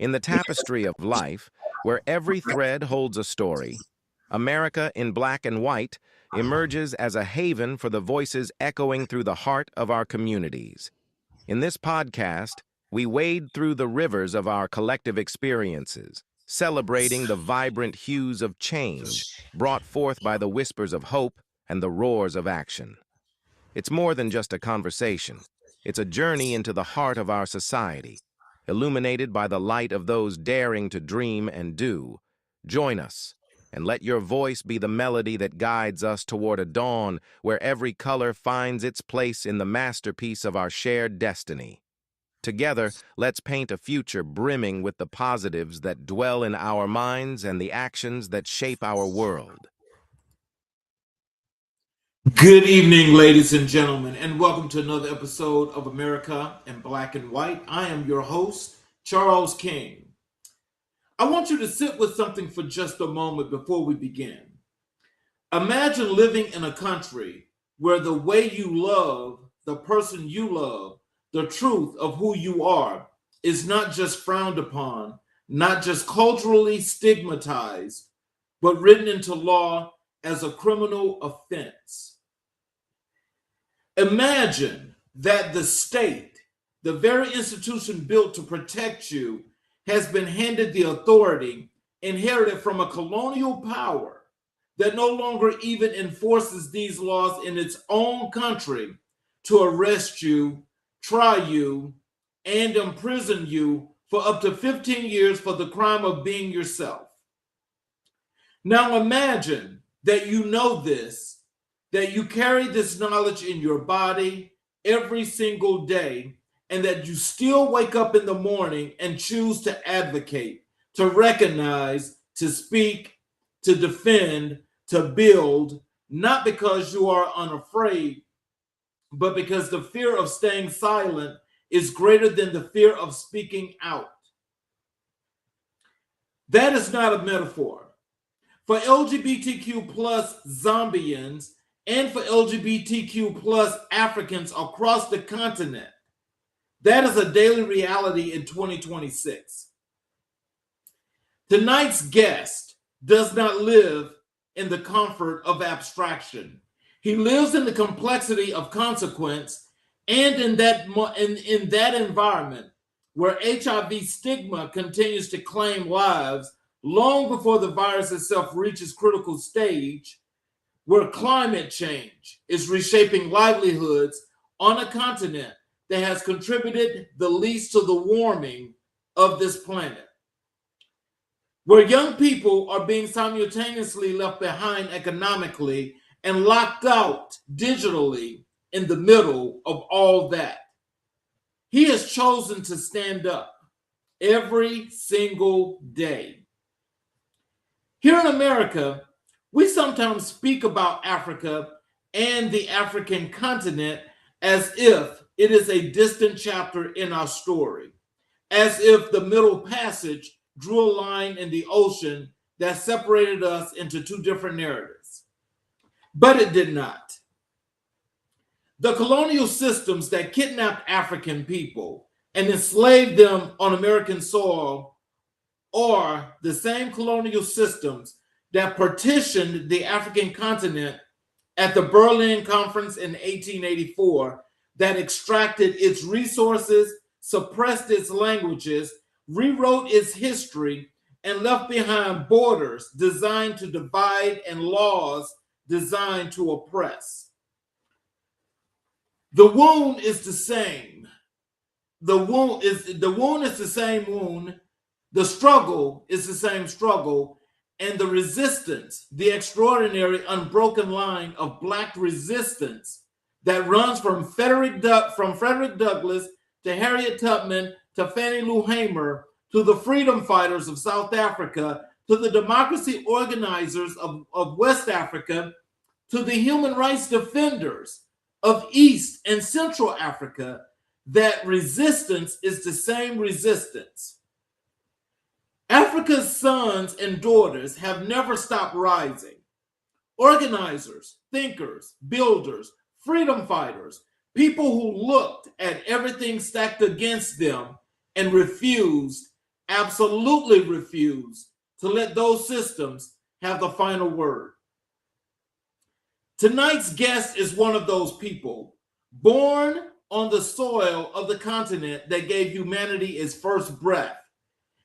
In the tapestry of life, where every thread holds a story, America in black and white emerges as a haven for the voices echoing through the heart of our communities. In this podcast, we wade through the rivers of our collective experiences, celebrating the vibrant hues of change brought forth by the whispers of hope and the roars of action. It's more than just a conversation. It's a journey into the heart of our society, illuminated by the light of those daring to dream and do. Join us, and let your voice be the melody that guides us toward a dawn where every color finds its place in the masterpiece of our shared destiny. Together, let's paint a future brimming with the positives that dwell in our minds and the actions that shape our world. Good evening, ladies and gentlemen, and welcome to another episode of America in Black and White. I am your host, Charles King. I want you to sit with something for just a moment before we begin. Imagine living in a country where the way you love the person you love, the truth of who you are, is not just frowned upon, not just culturally stigmatized, but written into law as a criminal offense. Imagine that the state, the very institution built to protect you, has been handed the authority inherited from a colonial power that no longer even enforces these laws in its own country to arrest you, try you, and imprison you for up to 15 years for the crime of being yourself. Now imagine that you know this, that you carry this knowledge in your body every single day, and that you still wake up in the morning and choose to advocate, to recognize, to speak, to defend, to build, not because you are unafraid, but because the fear of staying silent is greater than the fear of speaking out. That is not a metaphor. For LGBTQ plus Zambians and for LGBTQ plus Africans across the continent, that is a daily reality in 2026. Tonight's guest does not live in the comfort of abstraction. He lives in the complexity of consequence, and in that environment where HIV stigma continues to claim lives long before the virus itself reaches critical stage, where climate change is reshaping livelihoods on a continent that has contributed the least to the warming of this planet, where young people are being simultaneously left behind economically and locked out digitally in the middle of all that. He has chosen to stand up every single day. Here in America, we sometimes speak about Africa and the African continent as if it is a distant chapter in our story, as if the Middle Passage drew a line in the ocean that separated us into two different narratives. But it did not. The colonial systems that kidnapped African people and enslaved them on American soil are the same colonial systems that partitioned the African continent at the Berlin Conference in 1884, that extracted its resources, suppressed its languages, rewrote its history, and left behind borders designed to divide and laws designed to oppress. The wound is the same. The wound is the same wound. The struggle is the same struggle. And the resistance, the extraordinary unbroken line of Black resistance that runs from Frederick Douglass to Harriet Tubman to Fannie Lou Hamer to the freedom fighters of South Africa to the democracy organizers of West Africa to the human rights defenders of East and Central Africa, that resistance is the same resistance. Africa's sons and daughters have never stopped rising. Organizers, thinkers, builders, freedom fighters, people who looked at everything stacked against them and refused, absolutely refuse to let those systems have the final word. Tonight's guest is one of those people born on the soil of the continent that gave humanity its first breath.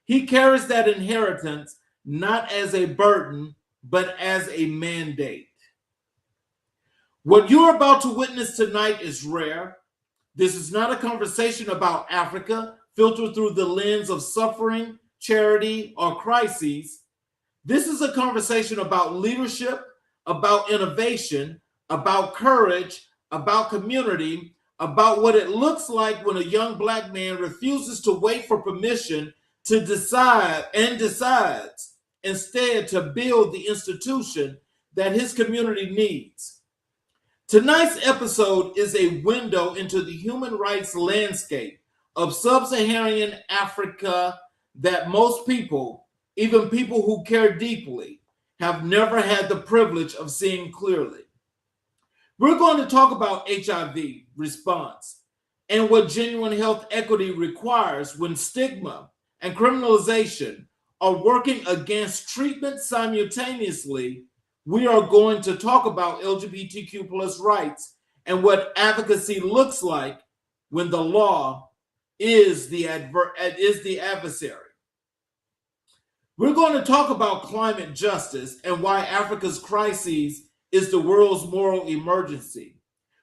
He carries that inheritance not as a burden, but as a mandate. What you're about to witness tonight is rare. This is not a conversation about Africa filtered through the lens of suffering, charity, or crises. This is a conversation about leadership, about innovation, about courage, about community, about what it looks like when a young Black man refuses to wait for permission to decide and decides instead to build the institution that his community needs. Tonight's episode is a window into the human rights landscape of sub-Saharan Africa that most people, even people who care deeply, have never had the privilege of seeing clearly. We're going to talk about HIV response and what genuine health equity requires when stigma and criminalization are working against treatment simultaneously. We are going to talk about LGBTQ plus rights and what advocacy looks like when the law is the adversary. We're going to talk about climate justice and why Africa's crises is the world's moral emergency.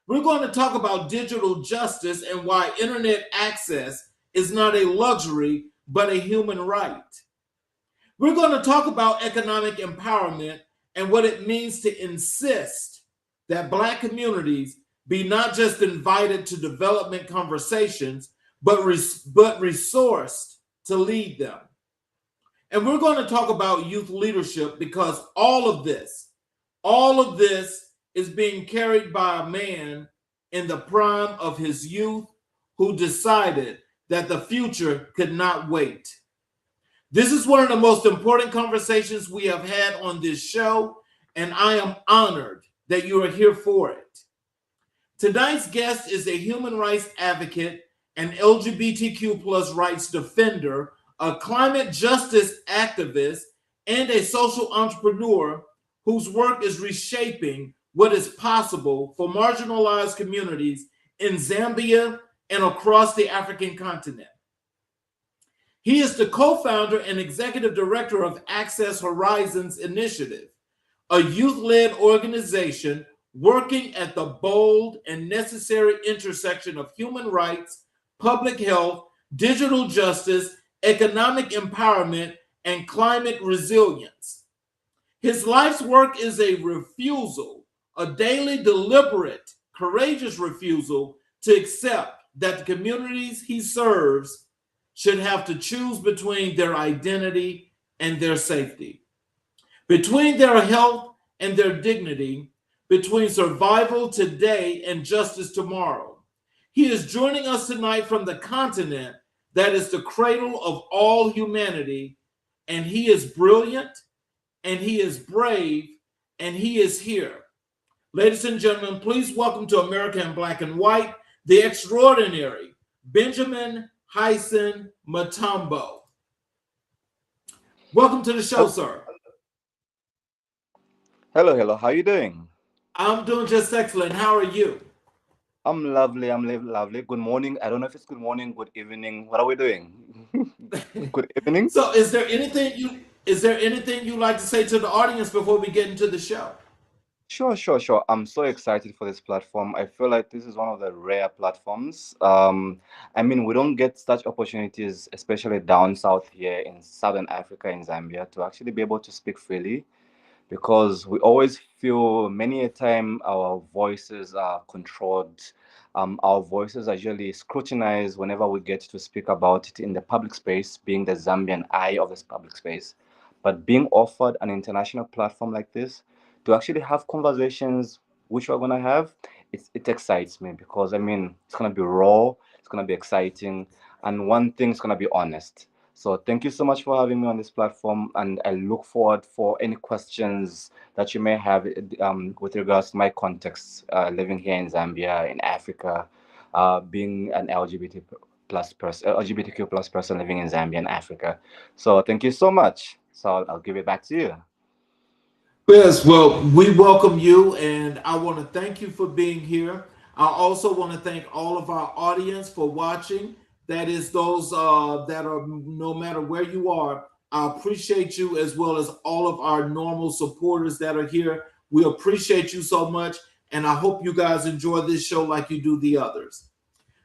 We're going to talk about digital justice and why internet access is not a luxury, but a human right. We're going to talk about economic empowerment and what it means to insist that Black communities be not just invited to development conversations, but resourced to lead them. And we're going to talk about youth leadership because all of this is being carried by a man in the prime of his youth who decided that the future could not wait. This is one of the most important conversations we have had on this show, and I am honored that you are here for it. Tonight's guest is a human rights advocate, an LGBTQ plus rights defender, a climate justice activist, and a social entrepreneur whose work is reshaping what is possible for marginalized communities in Zambia and across the African continent. He is the co-founder and executive director of Access Horizons Initiative, a youth-led organization working at the bold and necessary intersection of human rights, public health, digital justice, economic empowerment, and climate resilience. His life's work is a refusal, a daily deliberate, courageous refusal to accept that the communities he serves should have to choose between their identity and their safety, between their health and their dignity, between survival today and justice tomorrow. He is joining us tonight from the continent that is the cradle of all humanity, and he is brilliant, and he is brave, and he is here. Ladies and gentlemen, please welcome to America in Black and White, the extraordinary Benjamin Hyson Mutambo. Welcome to the show, sir. Hello. How are you doing? I'm doing just excellent. How are you? I'm lovely. Lovely. Good morning. I don't know if it's good morning, good evening. What are we doing? Good evening. So, is there anything you'd like to say to the audience before we get into the show? Sure. I'm so excited for this platform. I feel like this is one of the rare platforms. I mean, we don't get such opportunities, especially down south here in Southern Africa, in Zambia, to actually be able to speak freely, because we always feel many a time our voices are controlled. Our voices are usually scrutinized whenever we get to speak about it in the public space, being the Zambian eye of this public space. But being offered an international platform like this to actually have conversations which we're going to have, it excites me, because I mean, it's going to be raw, it's going to be exciting, and one thing is going to be honest. So thank you so much for having me on this platform, and I look forward for any questions that you may have with regards to my context, living here in Zambia, in Africa, being an LGBT plus person, LGBTQ plus person living in Zambia and Africa. So thank you so much. So I'll give it back to you. Yes, well, we welcome you, and I want to thank you for being here. I also want to thank all of our audience for watching. That is those that are no matter where you are. I appreciate you as well as all of our normal supporters that are here. We appreciate you so much, and I hope you guys enjoy this show like you do the others.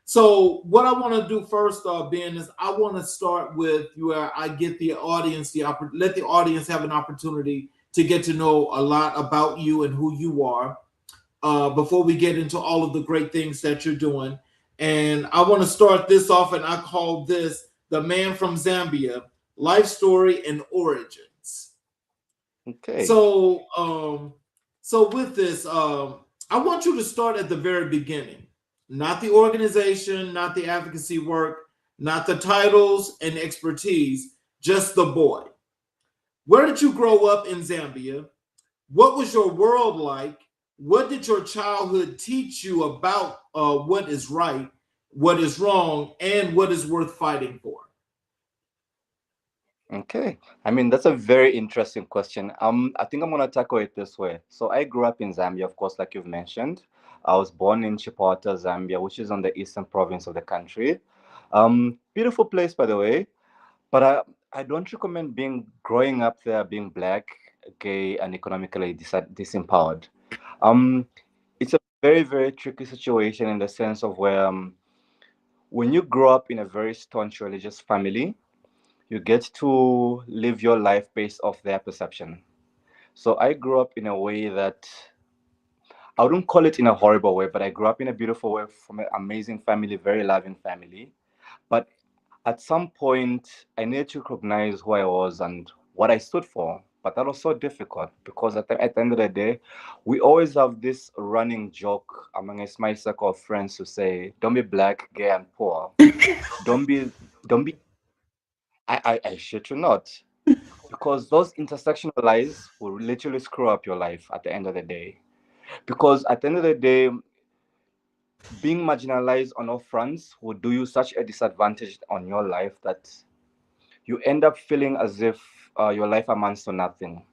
So, what I want to do first, Ben, is I want to start with where I get the audience let the audience have an opportunity to get to know a lot about you and who you are before we get into all of the great things that you're doing. And I want to start this off, and I call this "The Man from Zambia: Life Story and Origins." Okay. So with this, I want you to start at the very beginning, not the organization, not the advocacy work, not the titles and expertise, just the boy. Where did you grow up in Zambia? What was your world like? What did your childhood teach you about what is right, what is wrong, and what is worth fighting for? Okay. I mean, that's a very interesting question. I think I'm gonna tackle it this way. So I grew up in Zambia, of course, like you've mentioned. I was born in Chipata, Zambia, which is on the eastern province of the country. Beautiful place, by the way. But I don't recommend being growing up there being black, gay, and economically disempowered. Um, it's a very, very tricky situation in the sense of where when you grow up in a very staunch religious family, you get to live your life based off their perception. So I grew up in a way that I wouldn't call it in a horrible way, but I grew up in a beautiful way from an amazing family, very loving family. But at some point, I needed to recognize who I was and what I stood for. But that was so difficult because at the end of the day, we always have this running joke amongst my circle of friends to say, "Don't be black, gay, and poor. Don't be, don't be." I shit you not, because those intersectional lies will literally screw up your life at the end of the day. Because at the end of the day, being marginalized on all fronts will do you such a disadvantage on your life that you end up feeling as if your life amounts to nothing.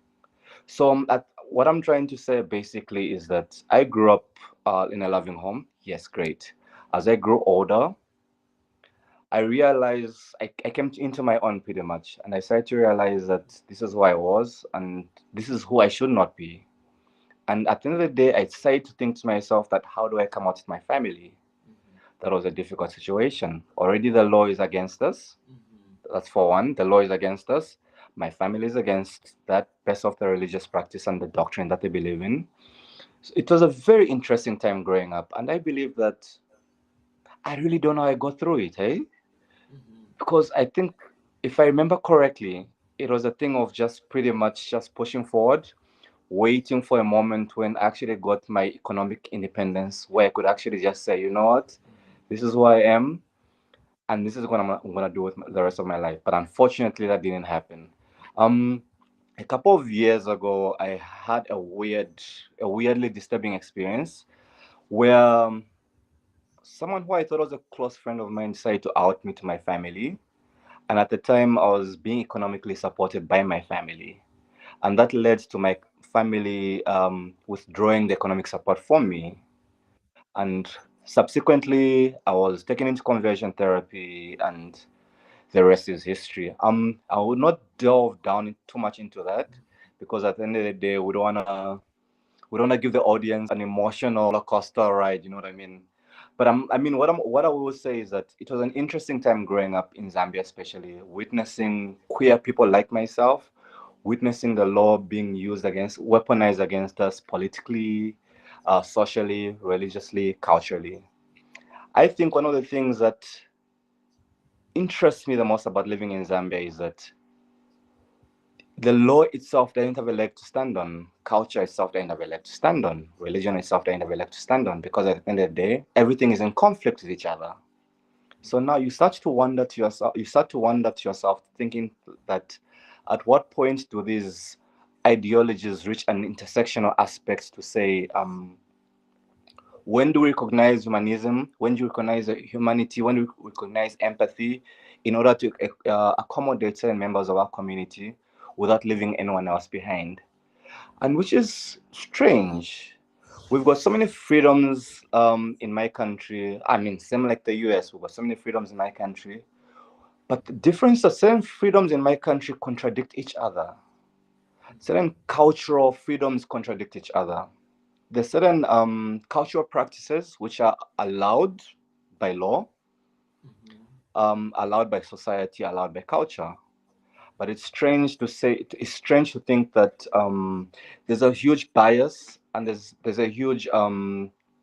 So, what I'm trying to say basically is that I grew up in a loving home. Yes, great. As I grew older, I realized I came into my own pretty much, and I started to realize that this is who I was, and this is who I should not be. And at the end of the day, I decided to think to myself that how do I come out with my family? That was a difficult situation. Already the law is against us. That's for one. The law is against us. My family is against that best of the religious practice and the doctrine that they believe in. So it was a very interesting time growing up, and I believe that I really don't know how I got through it, hey? Because I think if I remember correctly, it was a thing of just pretty much just pushing forward, waiting for a moment when I actually got my economic independence, where I could actually just say, you know what, this is who I am, and this is what I'm gonna do with the rest of my life. But unfortunately, that didn't happen. Um, a couple of years ago, I had a weirdly disturbing experience where someone who I thought was a close friend of mine decided to out me to my family. And at the time, I was being economically supported by my family. And that led to my family withdrawing the economic support from me. And subsequently, I was taken into conversion therapy, and the rest is history. I would not delve down too much into that because at the end of the day, we don't wanna give the audience an emotional roller coaster ride. You know what I mean? But what I will say is that it was an interesting time growing up in Zambia, especially witnessing queer people like myself, witnessing the law being weaponized against us politically, socially, religiously, culturally. I think one of the things that interests me the most about living in Zambia is that the law itself doesn't have a leg to stand on. Culture itself doesn't have a leg to stand on. Religion itself doesn't have a leg to stand on because at the end of the day, everything is in conflict with each other. So now you start to wonder to yourself, thinking that at what point do these ideologies reach an intersectional aspect to say, When do we recognize humanism? When do you recognize humanity? When do we recognize empathy in order to accommodate certain members of our community without leaving anyone else behind? And which is strange. We've got so many freedoms in my country. I mean, same like the US, we've got so many freedoms in my country. But the difference is certain freedoms in my country contradict each other. Certain cultural freedoms contradict each other. There's certain cultural practices which are allowed by law, allowed by society, allowed by culture. But it's strange to say. It's strange to think that there's a huge bias and there's a huge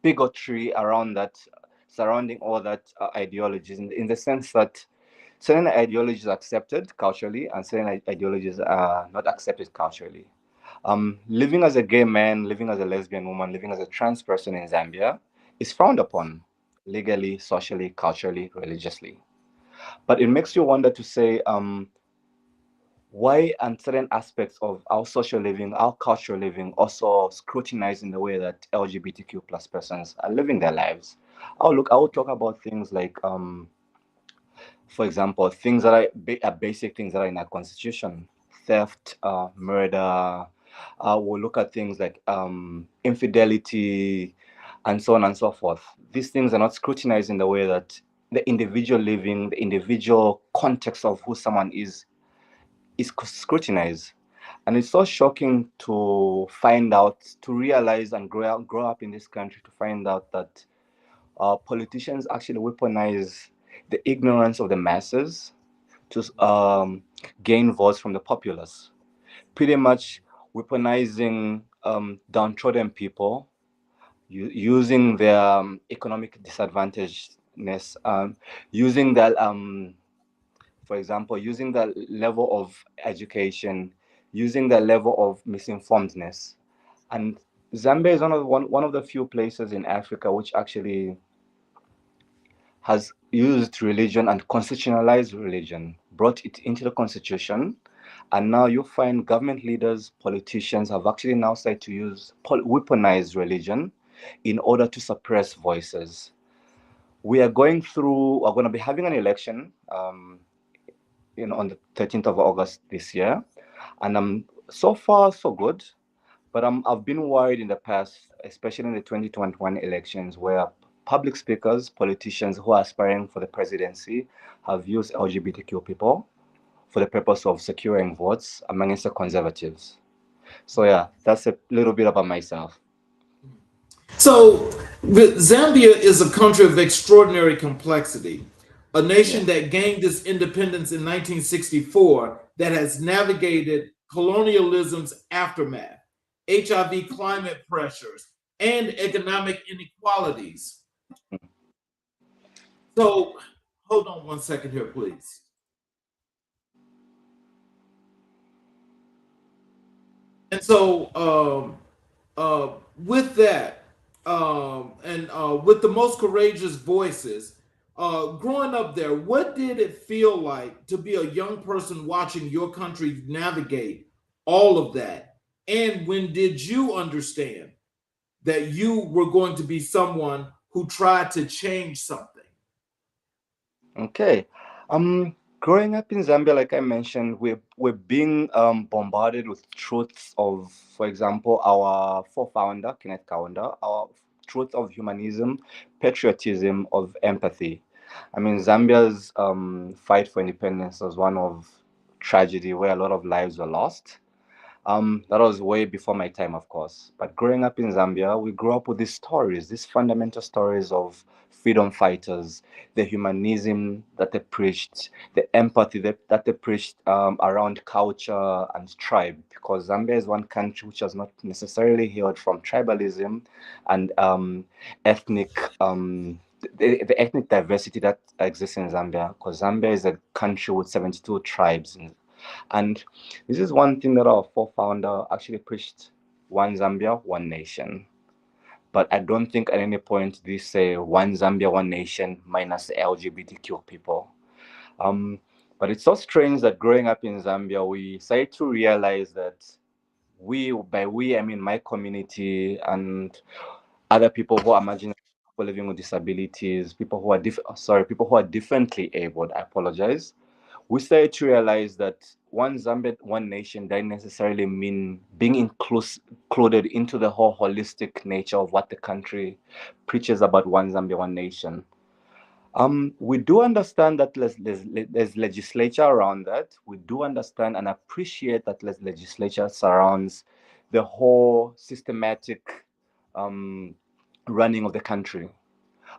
bigotry around that, surrounding all that ideologies. In the sense that certain ideologies are accepted culturally and certain ideologies are not accepted culturally. Living as a gay man, living as a lesbian woman, living as a trans person in Zambia is frowned upon legally, socially, culturally, religiously. But it makes you wonder to say, why are certain aspects of our social living, our cultural living, also scrutinized in the way that LGBTQ plus persons are living their lives? I will talk about things like, for example, things that are basic things that are in our constitution: theft, murder. We'll look at things like infidelity, and so on and so forth. These things are not scrutinized in the way that the individual living, the individual context of who someone is scrutinized. And it's so shocking to find out, to realize and grow up in this country to find out that politicians actually weaponize the ignorance of the masses to gain votes from the populace. Pretty much weaponizing downtrodden people, using their economic disadvantagedness, using that for example, using the level of education, using the level of misinformedness. And Zambia is one of the few places in Africa which actually has used religion and constitutionalized religion, brought it into the constitution. And now you find government leaders, politicians have actually now started to weaponize religion in order to suppress voices. We're going to be having an election on the 13th of August this year. And so far, so good. But I've been worried in the past, especially in the 2021 elections, where public speakers, politicians who are aspiring for the presidency have used LGBTQ people for the purpose of securing votes amongst the conservatives. So yeah, that's a little bit about myself. So, Zambia is a country of extraordinary complexity, a nation that gained its independence in 1964 that has navigated colonialism's aftermath, HIV climate pressures, and economic inequalities. So, hold on one second here, please. And so, with that, and with the most courageous voices, growing up there, what did it feel like to be a young person watching your country navigate all of that? And when did you understand that you were going to be someone who tried to change something? Okay. Growing up in Zambia, like I mentioned, we're being bombarded with truths of, for example, our founder Kenneth Kaunda, our truth of humanism, patriotism, of empathy. I mean, Zambia's fight for independence was one of tragedy where a lot of lives were lost. That was way before my time, of course. But growing up in Zambia, we grew up with these stories, these fundamental stories of freedom fighters, the humanism that they preached, the empathy that they preached around culture and tribe. Because Zambia is one country which has not necessarily healed from tribalism and ethnic. The ethnic diversity that exists in Zambia, because Zambia is a country with 72 tribes, and this is one thing that our founder actually preached: one Zambia, one nation. But I don't think at any point they say one Zambia, one nation minus the LGBTQ people. But it's so strange that growing up in Zambia, we started to realize that by we, I mean my community and other people who are marginalized, people living with disabilities, people who are people who are differently abled. I apologize. We started to realize that one Zambia, one nation doesn't necessarily mean being included into the whole holistic nature of what the country preaches about one Zambia, one nation. We do understand that there's legislature around that. We do understand and appreciate that legislature surrounds the whole systematic um, running of the country.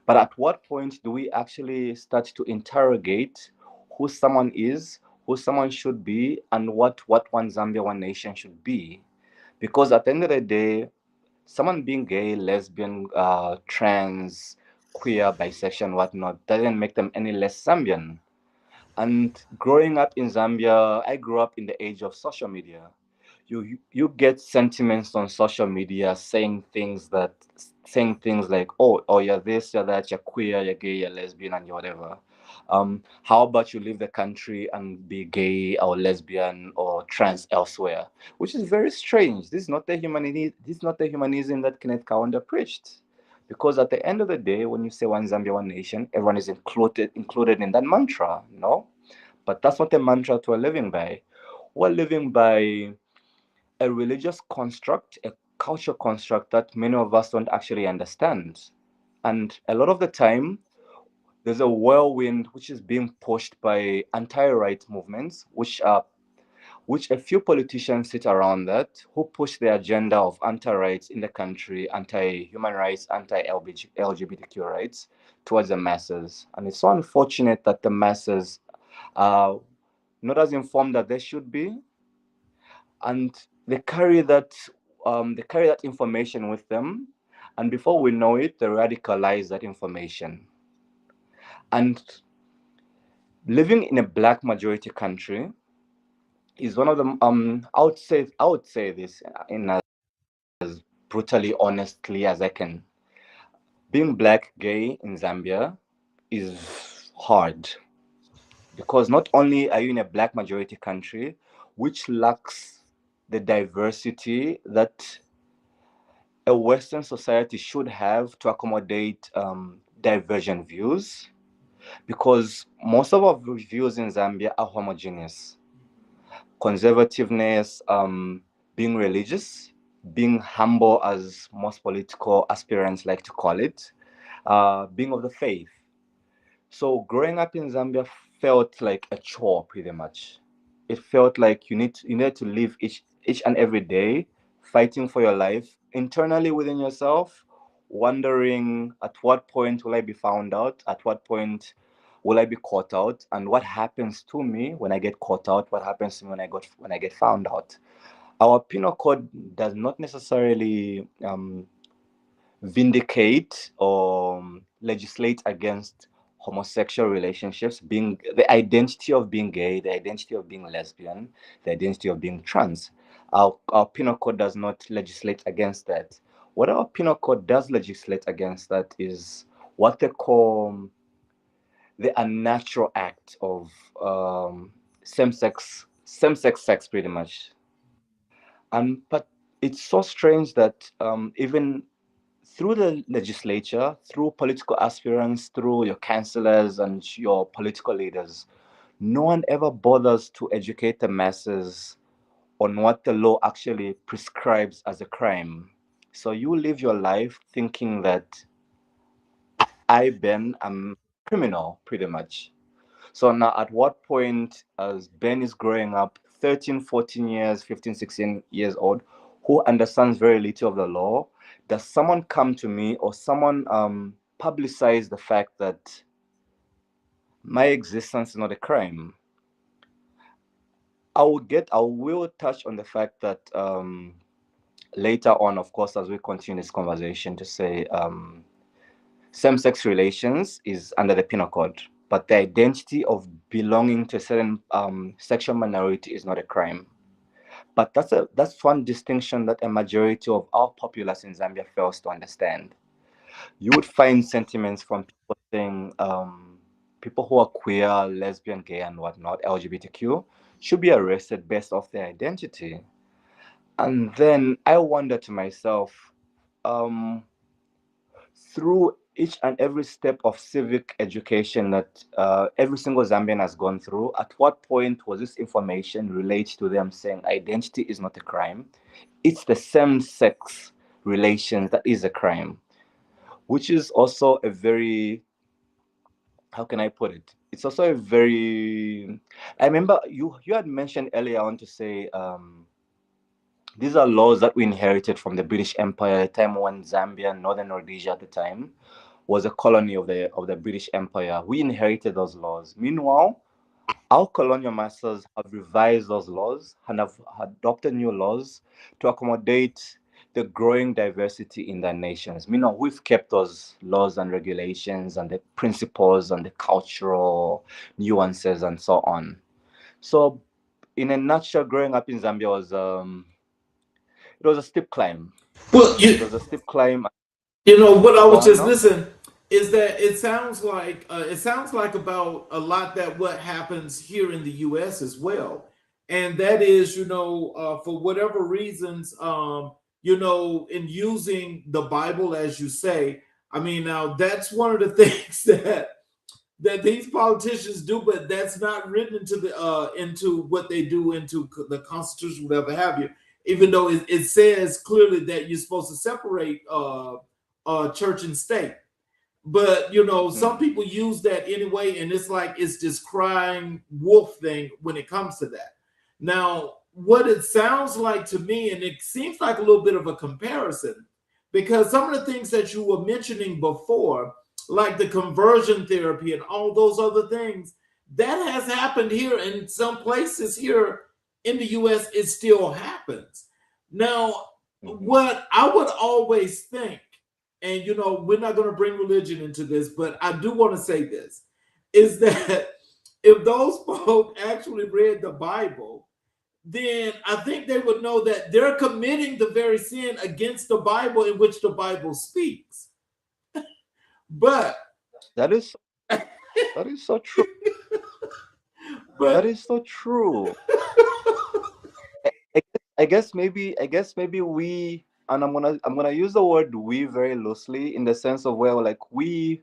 But at what point do we actually start to interrogate who someone is, who someone should be, and what one Zambia, one nation should be? Because at the end of the day, someone being gay, lesbian, trans, queer, bisexual, whatnot, doesn't make them any less Zambian. And growing up in Zambia, I grew up in the age of social media. You get sentiments on social media saying things like, oh, you're this, you're that, you're queer, you're gay, you're lesbian, and you're whatever. How about you leave the country and be gay or lesbian or trans elsewhere? Which is very strange. This is not the humanity. This is not the humanism that Kenneth Kaunda preached. Because at the end of the day, when you say one Zambia, one nation, everyone is included in that mantra, no? But that's not a mantra we're living by. We're living by a religious construct, a culture construct that many of us don't actually understand. And a lot of the time, there's a whirlwind which is being pushed by anti-right movements, which a few politicians sit around that who push the agenda of anti-rights in the country, anti-human rights, anti-LGBTQ rights towards the masses. And it's so unfortunate that the masses are not as informed that they should be, and they carry that information with them, and before we know it, they radicalize that information. And living in a black majority country is one of the I would say this in as brutally honestly as I can. Being black gay in Zambia is hard because not only are you in a black majority country which lacks the diversity that a Western society should have to accommodate divergent views, because most of our views in Zambia are homogeneous. Conservativeness, being religious, being humble, as most political aspirants like to call it, being of the faith. So growing up in Zambia felt like a chore, pretty much. It felt like you need to live each and every day fighting for your life internally within yourself, wondering at what point will I be found out, at what point will I be caught out, and what happens to me when I get caught out, what happens to me when I get found out. Our penal code does not necessarily vindicate or legislate against homosexual relationships, being the identity of being gay, the identity of being lesbian, the identity of being trans. Our penal code does not legislate against that. What our penal code does legislate against that is what they call the unnatural act of same sex sex, pretty much. But it's so strange that even through the legislature, through political aspirants, through your councillors and your political leaders, no one ever bothers to educate the masses on what the law actually prescribes as a crime. So you live your life thinking that Ben, am criminal, pretty much. So now, at what point, as Ben is growing up, 13, 14 years, 15, 16 years old, who understands very little of the law, does someone come to me or someone publicize the fact that my existence is not a crime? I will touch on the fact that later on, of course, as we continue this conversation, to say same-sex relations is under the penal code, but the identity of belonging to a certain sexual minority is not a crime. But that's one distinction that a majority of our populace in Zambia fails to understand. You would find sentiments from people saying people who are queer, lesbian, gay, and whatnot, LGBTQ, should be arrested based off their identity. And then I wonder to myself, um, through each and every step of civic education that every single Zambian has gone through, at what point was this information relayed to them saying identity is not a crime? It's the same sex relations that is a crime, which is also a very, how can I put it? It's also a very, I remember you had mentioned earlier on to say these are laws that we inherited from the British Empire at the time when Zambia, Northern Rhodesia at the time, was a colony of the British Empire. We inherited those laws. Meanwhile, our colonial masters have revised those laws and have adopted new laws to accommodate the growing diversity in their nations. Meanwhile, we've kept those laws and regulations and the principles and the cultural nuances and so on. So, in a nutshell, growing up in Zambia was it was a steep climb. Well, It was a steep climb. what I Go was on just now. listening is that it sounds like about a lot that what happens here in the U.S. as well, and that is for whatever reasons in using the Bible as you say. I mean, now that's one of the things that these politicians do, but that's not written into the into what they do into the Constitution, whatever have you. Even though it says clearly that you're supposed to separate church and state, but some Mhm. people use that anyway, and it's like it's this crying wolf thing when it comes to that. Now, what it sounds like to me, and it seems like a little bit of a comparison, because some of the things that you were mentioning before, like the conversion therapy and all those other things, that has happened here in some places here in the US. It still happens. Now, Mhm. what I would always think, and we're not going to bring religion into this, but I do want to say this, is that if those folk actually read the Bible, then I think they would know that they're committing the very sin against the Bible in which the Bible speaks. But That is that is so true. That but is so true. I guess maybe we, and I'm gonna use the word we very loosely in the sense of where like we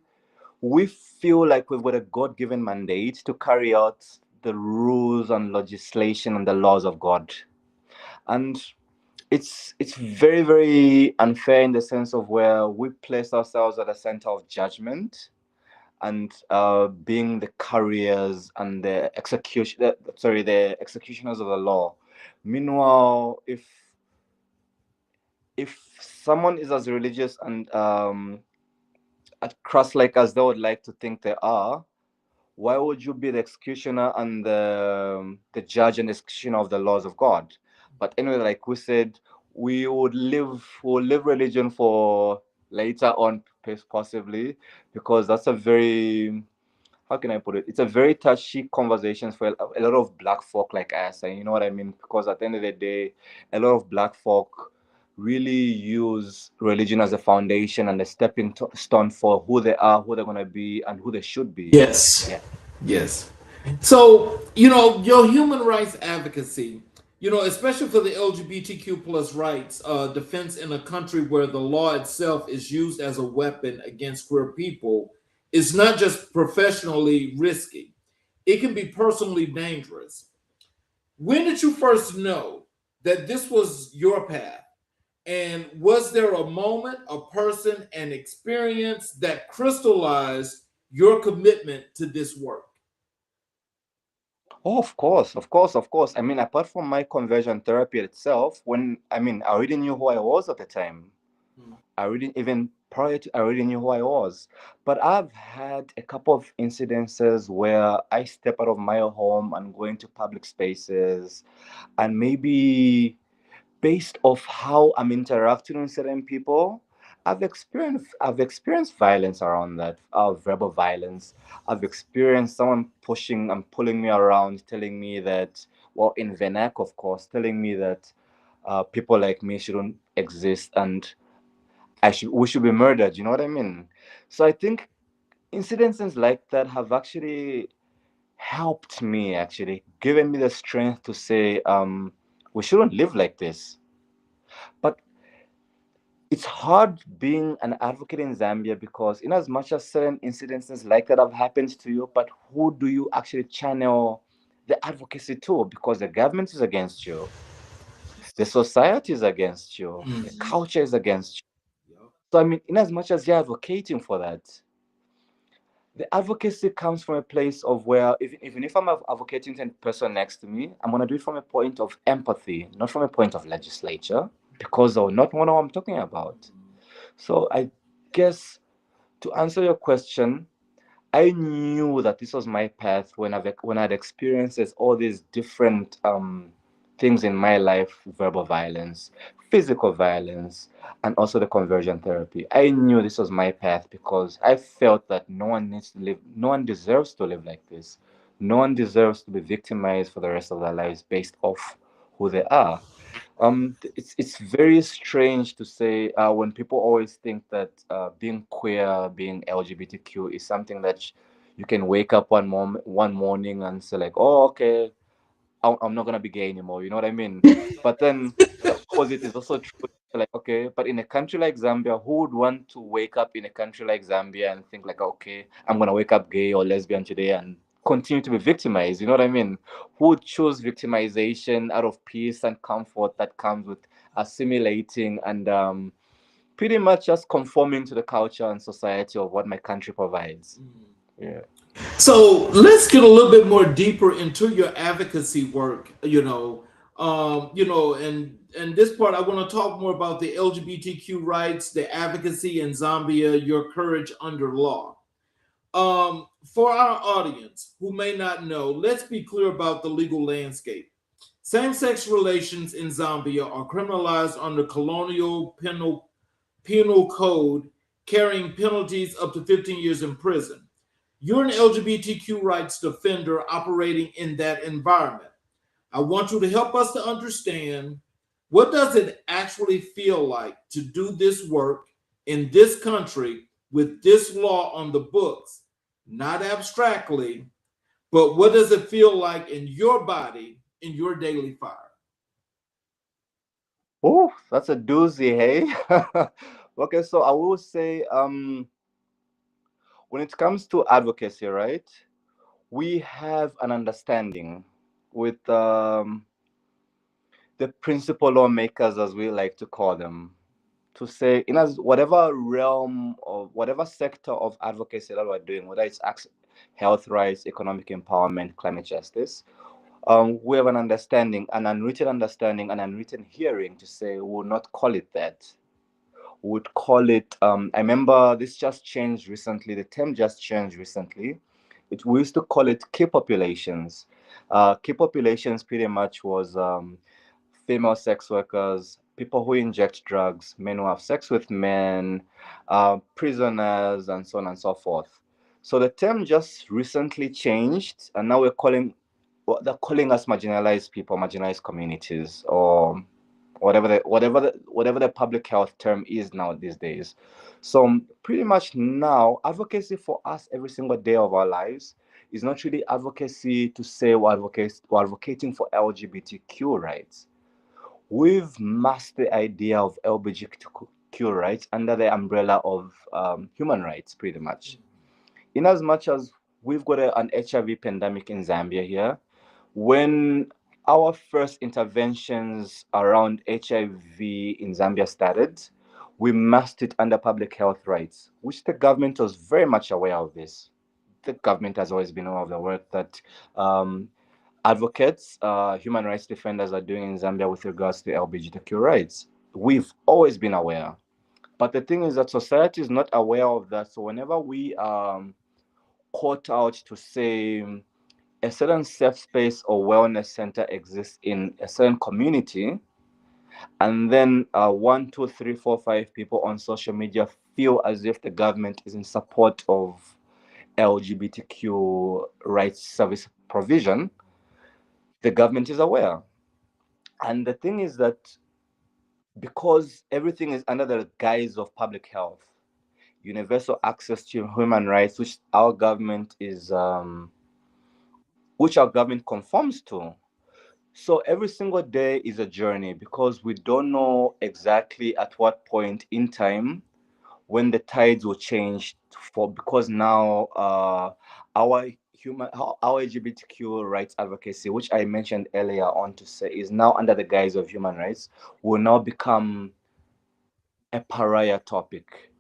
feel like we've got a God-given mandate to carry out the rules and legislation and the laws of God. And it's very, very unfair in the sense of where we place ourselves at the center of judgment and being the carriers and the executioners of the law. Meanwhile, if someone is as religious and at cross like as they would like to think they are, why would you be the executioner and the judge and executioner of the laws of God? But anyway, like we said, we'll live religion for later on, possibly, because that's a very, how can I put it? It's a very touchy conversation for a lot of black folk like us, and you know what I mean? Because at the end of the day, a lot of black folk really use religion as a foundation and a stepping stone for who they are, who they're gonna be, and who they should be. yes, Yeah. yes. So your human rights advocacy, especially for the LGBTQ plus rights defense in a country where the law itself is used as a weapon against queer people, is not just professionally risky; it can be personally dangerous. When did you first know that this was your path? And was there a moment, a person, an experience that crystallized your commitment to this work? Oh, of course, of course, of course. I mean, apart from my conversion therapy itself, I already knew who I was at the time. I already, even prior to, I already knew who I was. But I've had a couple of incidences where I step out of my home and go into public spaces, and maybe based off how I'm interacting with certain people, I've experienced violence around that, verbal violence. I've experienced someone pushing and pulling me around, telling me that, well, in vernac, of course, telling me that people like me shouldn't exist and we should be murdered. You know what I mean? So I think incidences like that have actually helped me, actually given me the strength to say, we shouldn't live like this. But it's hard being an advocate in Zambia because, in as much as certain incidences like that have happened to you, but who do you actually channel the advocacy to? Because the government is against you, the society is against you, the Mhm. culture is against you. Yep. So, I mean, in as much as you're advocating for that, the advocacy comes from a place of where, even if I'm advocating to the person next to me, I'm going to do it from a point of empathy, not from a point of legislature, because they'll not know what I'm talking about. So, I guess to answer your question, I knew that this was my path when I'd experienced all these different things in my life: verbal violence, physical violence, and also the conversion therapy. I knew this was my path because I felt that no one needs to live, no one deserves to live like this. No one deserves to be victimized for the rest of their lives based off who they are. It's very strange to say when people always think that being queer, being LGBTQ is something that you can wake up one morning and say like, oh, okay, I'm not gonna be gay anymore. You know what I mean? But then the opposite is also true. Like, okay, but in a country like Zambia, who would want to wake up in a country like Zambia and think like, okay, I'm gonna wake up gay or lesbian today and continue to be victimized? You know what I mean? Who would choose victimization out of peace and comfort that comes with assimilating and pretty much just conforming to the culture and society of what my country provides? Yeah. So let's get a little bit more deeper into your advocacy work. And this part I want to talk more about the LGBTQ rights, the advocacy in Zambia, your courage under law. For our audience who may not know, let's be clear about the legal landscape. Same-sex relations in Zambia are criminalized under colonial penal code, carrying penalties up to 15 years in prison. You're an LGBTQ rights defender operating in that environment. I want you to help us to understand, what does it actually feel like to do this work in this country with this law on the books, not abstractly, but what does it feel like in your body, in your daily fire? Oh, that's a doozy, hey? Okay, so I will say, when it comes to advocacy, right, we have an understanding with the principal lawmakers, as we like to call them, to say, in as whatever realm or whatever sector of advocacy that we're doing, whether it's health rights, economic empowerment, climate justice, we have an understanding, an unwritten understanding, an unwritten hearing to say we will not call it that. We would call it, I remember this just changed recently, the term just changed recently. We used to call it key populations. Key populations pretty much was female sex workers, people who inject drugs, men who have sex with men, prisoners, and so on and so forth. So the term just recently changed, and now they're calling us marginalized people, marginalized communities, or whatever the public health term is now these days. So pretty much now, advocacy for us every single day of our lives is not really advocacy to say we're advocating for LGBTQ rights. We've masked the idea of LGBTQ rights under the umbrella of human rights, pretty much. In as much as we've got an HIV pandemic in Zambia here, when our first interventions around HIV in Zambia started, we masked it under public health rights, which the government was very much aware of this. The government has always been aware of the work that advocates, human rights defenders are doing in Zambia with regards to LGBTQ rights. We've always been aware. But the thing is that society is not aware of that. So whenever we caught out to say a certain safe space or wellness center exists in a certain community, and then one, two, three, four, five people on social media feel as if the government is in support of LGBTQ rights service provision, the government is aware. And the thing is that because everything is under the guise of public health, universal access to human rights, which our government conforms to, So every single day is a journey because we don't know exactly at what point in time when the tides will change for, because now our our LGBTQ rights advocacy, which I mentioned earlier on to say is now under the guise of human rights, will now become a pariah topic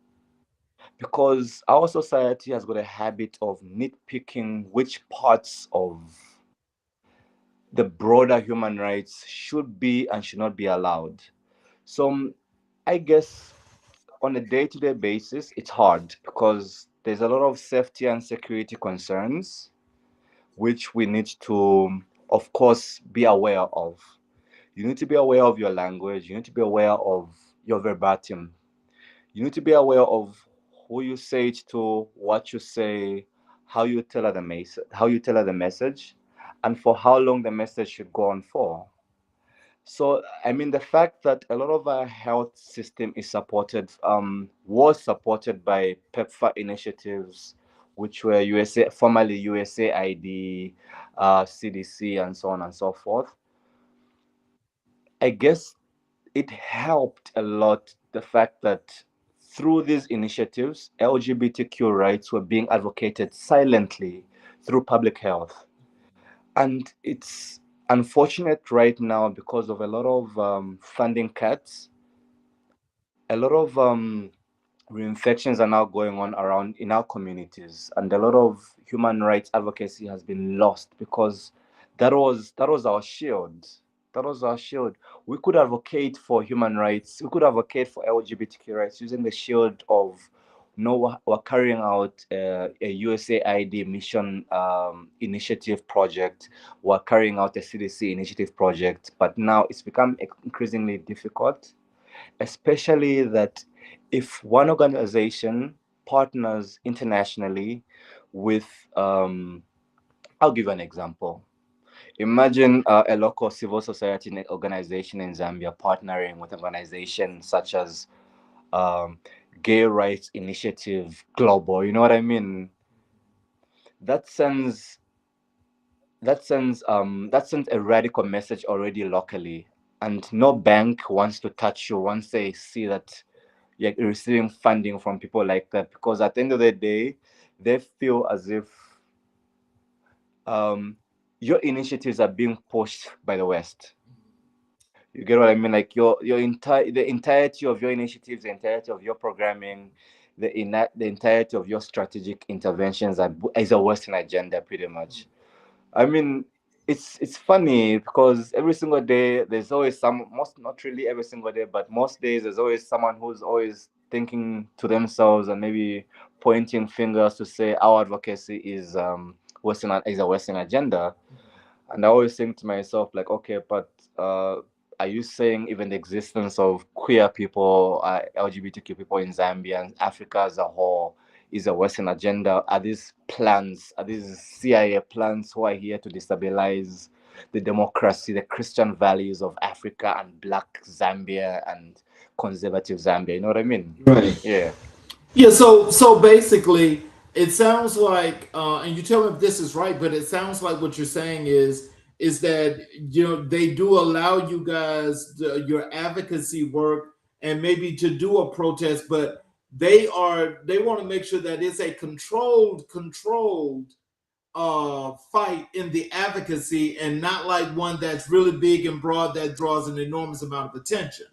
because our society has got a habit of nitpicking which parts of the broader human rights should be and should not be allowed. So I guess on a day-to-day basis, it's hard because there's a lot of safety and security concerns which we need to, of course, be aware of. You need to be aware of your language. You need to be aware of your verbatim. You need to be aware of who you say it to, what you say, how you tell her the message, and for how long the message should go on for. So, I mean, the fact that a lot of our health system is was supported by PEPFAR initiatives, which were USA, formerly USAID, CDC, and so on and so forth. I guess it helped a lot the fact that through these initiatives, LGBTQ rights were being advocated silently through public health. And it's unfortunate right now because of a lot of funding cuts, a lot of reinfections are now going on around in our communities, and a lot of human rights advocacy has been lost because that was our shield. That was our shield. We could advocate for human rights. We could advocate for LGBTQ rights using the shield of no, we're carrying out a USAID mission initiative project. We're carrying out a CDC initiative project, but now it's become increasingly difficult, especially that if one organization partners internationally with, I'll give an example. Imagine a local civil society organization in Zambia partnering with an organization such as um, Gay Rights Initiative Global. You know what I mean? That sends that sends a radical message already locally, and no bank wants to touch you once they see that you're receiving funding from people like that, because at the end of the day they feel as if um, your initiatives are being pushed by the West. You get what I mean? Like the entirety of your initiatives, the entirety of your programming, the entirety of your strategic interventions is a Western agenda, pretty much. I mean, it's funny because every single day there's always some, most, not really every single day, but most days there's always someone who's always thinking to themselves and maybe pointing fingers to say our advocacy is a Western agenda. And I always think to myself, like, okay, but are you saying even the existence of queer people, LGBTQ people in Zambia and Africa as a whole is a Western agenda? Are these CIA plans who are here to destabilize the democracy, the Christian values of Africa and Black Zambia and conservative Zambia? You know what I mean? Right. Yeah. Yeah, so basically, it sounds like, and you tell me if this is right, but it sounds like what you're saying is that they do allow you guys your advocacy work and maybe to do a protest, but they want to make sure that it's a controlled fight in the advocacy and not like one that's really big and broad that draws an enormous amount of attention,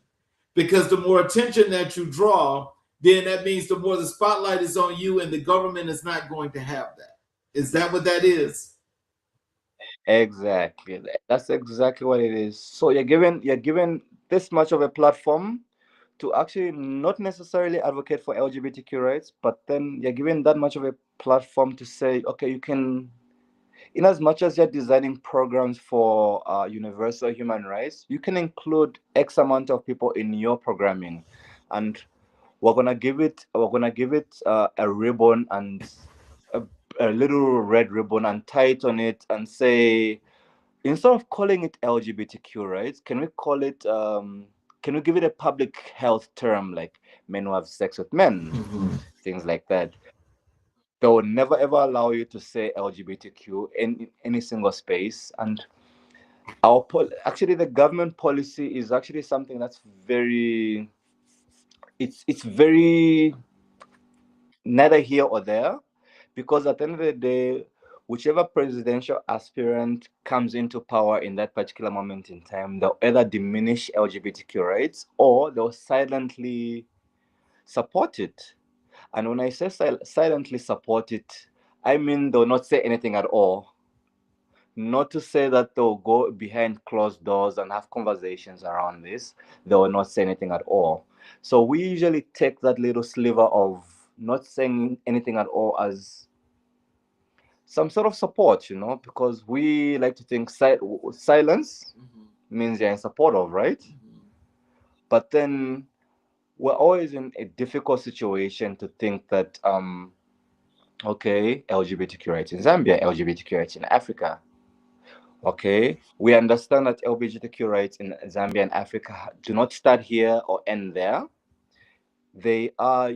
because the more attention that you draw, then that means the more the spotlight is on you, and the government is not going to have that. Is that what that is? Exactly. That's exactly what it is. So you're given this much of a platform to actually not necessarily advocate for LGBTQ rights, but then you're given that much of a platform to say, okay, you can, in as much as you're designing programs for universal human rights, you can include X amount of people in your programming, and we're gonna give it a ribbon and a, a little red ribbon and tie it on it and say, instead of calling it LGBTQ rights, can we give it a public health term like men who have sex with men, things like that. They will never ever allow you to say LGBTQ in any single space. And Actually, the government policy is actually something that's very, it's very neither here or there, because at the end of the day, whichever presidential aspirant comes into power in that particular moment in time, they'll either diminish LGBTQ rights or they'll silently support it. And when I say silently support it, I mean they'll not say anything at all. Not to say that they'll go behind closed doors and have conversations around this. They will not say anything at all. So we usually take that little sliver of not saying anything at all as some sort of support, because we like to think silence means you're in support of, right? But then we're always in a difficult situation to think that, okay, LGBTQ rights in Zambia, LGBTQ rights in Africa. Okay, we understand that LGBTQ rights in Zambia and Africa do not start here or end there. They are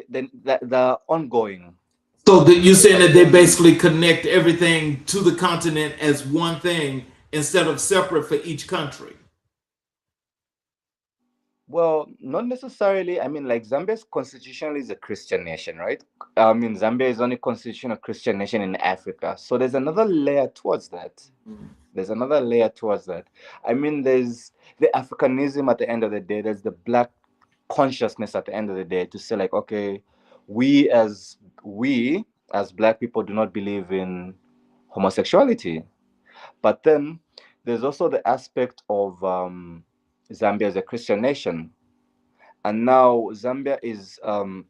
they're ongoing. So that you're saying But that they then, basically connect everything to the continent as one thing instead of separate for each country. well, not necessarily. I mean, like Zambia's constitution is a Christian nation, right? I mean, Zambia is only constitutional Christian nation in Africa. So there's another layer towards that. There's another layer towards that. I mean, there's the Africanism at the end of the day. There's the black consciousness at the end of the day to say like, okay, we as black people do not believe in homosexuality. But then there's also the aspect of Zambia as a Christian nation, and now Zambia is a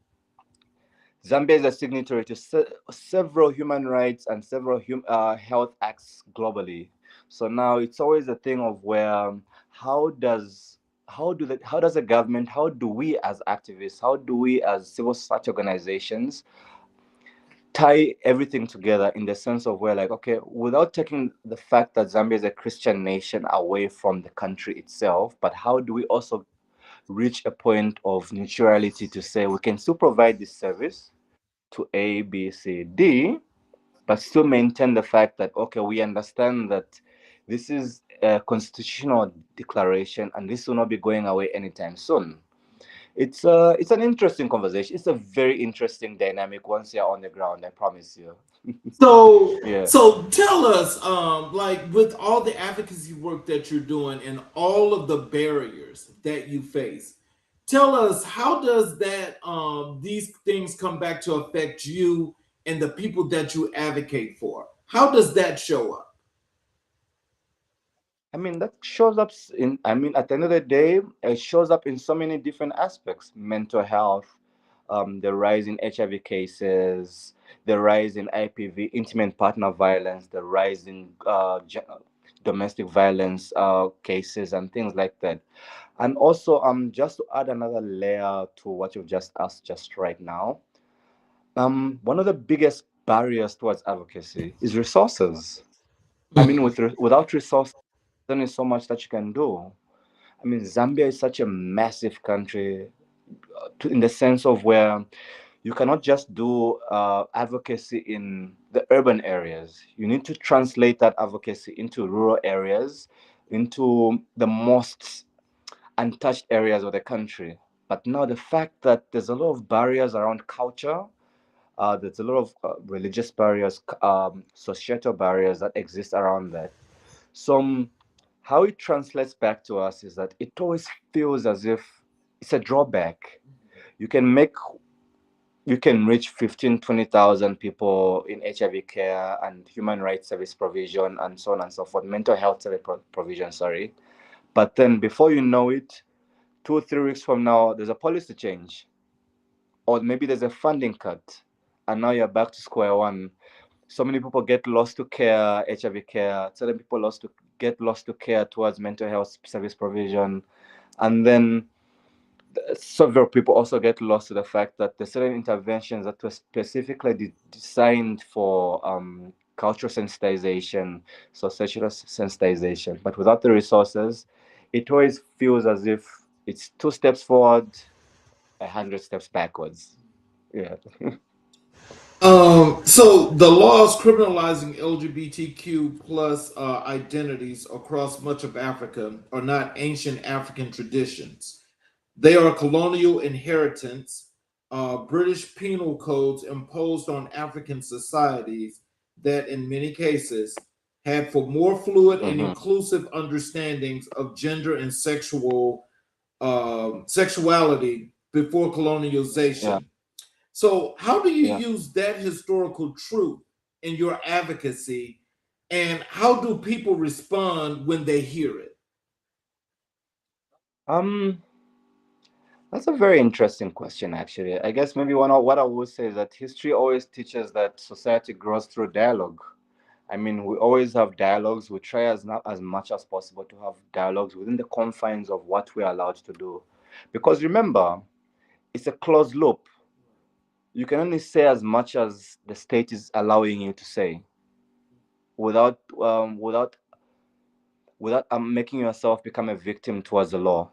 signatory to several human rights and several health acts globally. So now it's always a thing of where how does how does the government, how do we as activists, how do we as civil society organizations tie everything together in the sense of where, like, okay, without taking the fact that Zambia is a Christian nation away from the country itself, but how do we also reach a point of neutrality to say we can still provide this service to A, B, C, D, but still maintain the fact that, okay, we understand that this is a constitutional declaration and this will not be going away anytime soon. It's an interesting conversation. It's a very interesting dynamic once you're on the ground, I promise you. So, Yeah. so tell us, like with all the advocacy work that you're doing and all of the barriers that you face, tell us how does that these things come back to affect you and the people that you advocate for? How does that show up? I mean, that shows up I mean, at the end of the day, it shows up in so many different aspects: mental health, the rise in HIV cases, the rise in IPV, intimate partner violence, the rise in domestic violence cases, and things like that. And also, just to add another layer to what you've just asked just right now, one of the biggest barriers towards advocacy is resources. I mean, without resources, there's only so much that you can do. I mean, Zambia is such a massive country, in the sense of where you cannot just do advocacy in the urban areas. You need to translate that advocacy into rural areas, into the most untouched areas of the country. But now the fact that there's a lot of barriers around culture, there's a lot of religious barriers, societal barriers that exist around that. So how it translates back to us is that it always feels as if it's a drawback. You can make you can reach 15, 20,000 people in HIV care and human rights service provision and so on and so forth, mental health service provision, sorry. But then before you know it, 2 or 3 weeks from now, there's a policy change, or maybe there's a funding cut, and now you're back to square one. So many people get lost to care, HIV care. Certain people get lost to care towards mental health service provision, and then several people also get lost to the fact that there's certain interventions that were specifically designed for cultural sensitization, so sexual sensitization, but without the resources, it always feels as if it's 2 steps forward, 100 steps backwards. Yeah. So the laws criminalizing LGBTQ plus identities across much of Africa are not ancient African traditions. They are colonial inheritance, British penal codes imposed on African societies that, in many cases, had for more fluid and Mm-hmm. inclusive understandings of gender and sexuality before Yeah. colonialization. So, how do you Yeah. use that historical truth in your advocacy, and how do people respond when they hear it? Um, that's a very interesting question, actually. I guess maybe one of what I would say is that history always teaches that society grows through dialogue. I mean, we always have dialogues. We try as not as much as possible to have dialogues within the confines of what we're allowed to do, because remember, it's a closed loop. You can only say as much as the state is allowing you to say, without making yourself become a victim towards the law.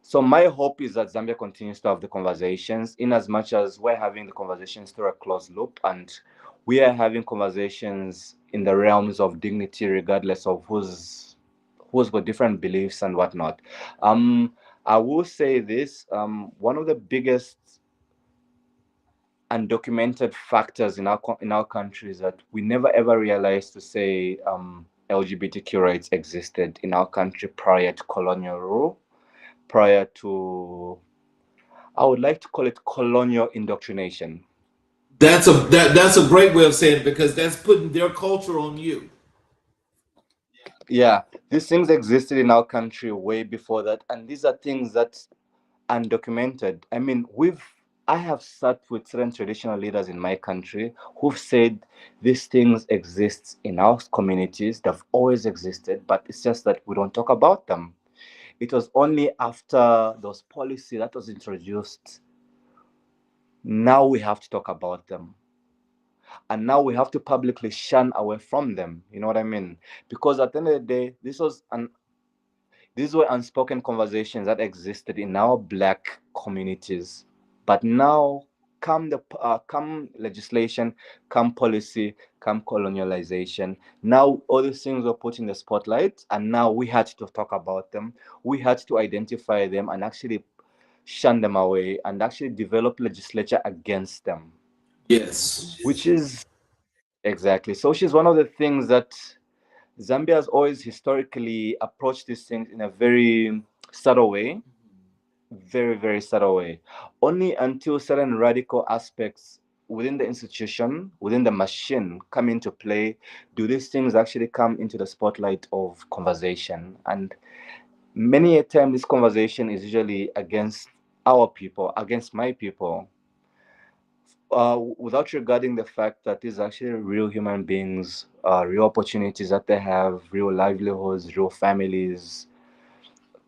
So my hope is that Zambia continues to have the conversations, in as much as we're having the conversations through a closed loop, and we are having conversations in the realms of dignity, regardless of who's got different beliefs and whatnot. Um, I will say this: one of the biggest undocumented factors in our country is that we never ever realized to say LGBTQ rights existed in our country prior to colonial rule, prior to, I would like to call it, colonial indoctrination. That's a great way of saying it because that's putting their culture on you. Yeah, these things existed in our country way before that, and these are things that undocumented. I mean, I have sat with certain traditional leaders in my country who've said these things exist in our communities. They've always existed, but it's just that we don't talk about them. It was only after those policy that was introduced, now we have to talk about them. And now we have to publicly shun away from them. You know what I mean? Because at the end of the day, these were unspoken conversations that existed in our black communities. But now, come legislation, come policy, come colonialization, now all these things were put in the spotlight, and now we had to talk about them. We had to identify them and actually shun them away and actually develop legislature against them, Yes. which is exactly. So she's one of the things that Zambia has always historically approached these things in a very subtle way, very, very subtle way. Only until certain radical aspects within the institution, within the machine come into play, do these things actually come into the spotlight of conversation. And many a time, this conversation is usually against our people, against my people, without regarding the fact that these are actually real human beings, real opportunities that they have, real livelihoods, real families.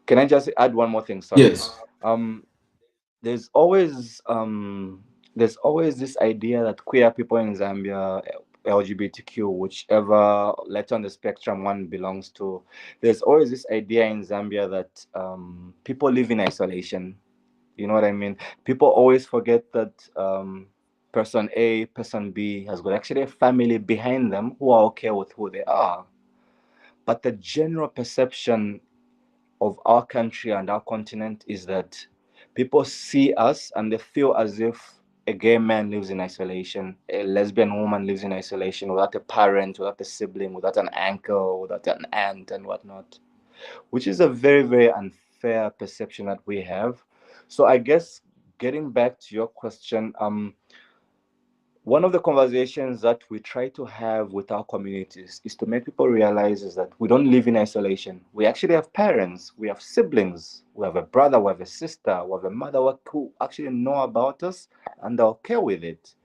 Can I just add one more thing? Sorry. Yes. Um, there's always there's always this idea that queer people in Zambia, LGBTQ, whichever letter on the spectrum one belongs to, there's always this idea in Zambia that people live in isolation. You know what I mean? People always forget that person A, person B has got actually a family behind them who are okay with who they are. But the general perception of our country and our continent is that people see us and they feel as if a gay man lives in isolation, a lesbian woman lives in isolation without a parent, without a sibling, without an uncle, without an aunt, and whatnot, which is a very, very unfair perception that we have. So I guess getting back to your question, one of the conversations that we try to have with our communities is to make people realize is that we don't live in isolation. We actually have parents, we have siblings, we have a brother, we have a sister, we have a mother who actually know about us and are okay with it.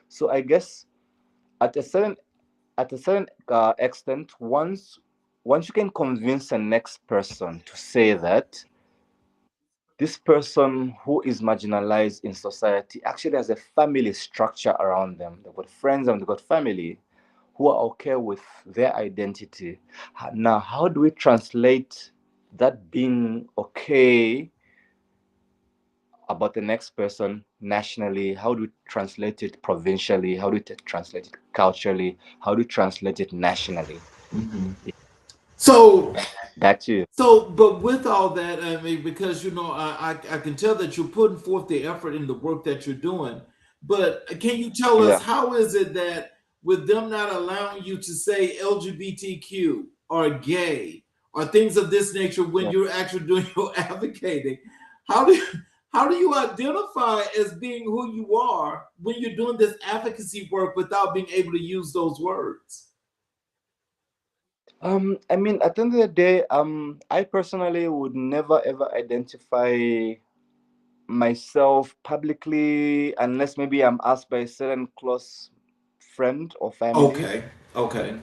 So I guess at a certain extent, once you can convince the next person to say that this person who is marginalized in society actually has a family structure around them. They've got friends and they've got family who are okay with their identity. Now, how do we translate that being okay about the next person nationally? How do we translate it provincially? How do we translate it culturally? How do we translate it nationally? Yeah, So, back to you. but with all that, I mean, because I can tell that you're putting forth the effort in the work that you're doing. But can you tell us Yeah, how is it that with them not allowing you to say LGBTQ or gay or things of this nature when yeah. you're actually doing your advocating, how do you, how do you identify as being who you are when you're doing this advocacy work without being able to use those words? I mean, at the end of the day, I personally would never ever identify myself publicly unless maybe I'm asked by a certain close friend or family. Okay, okay.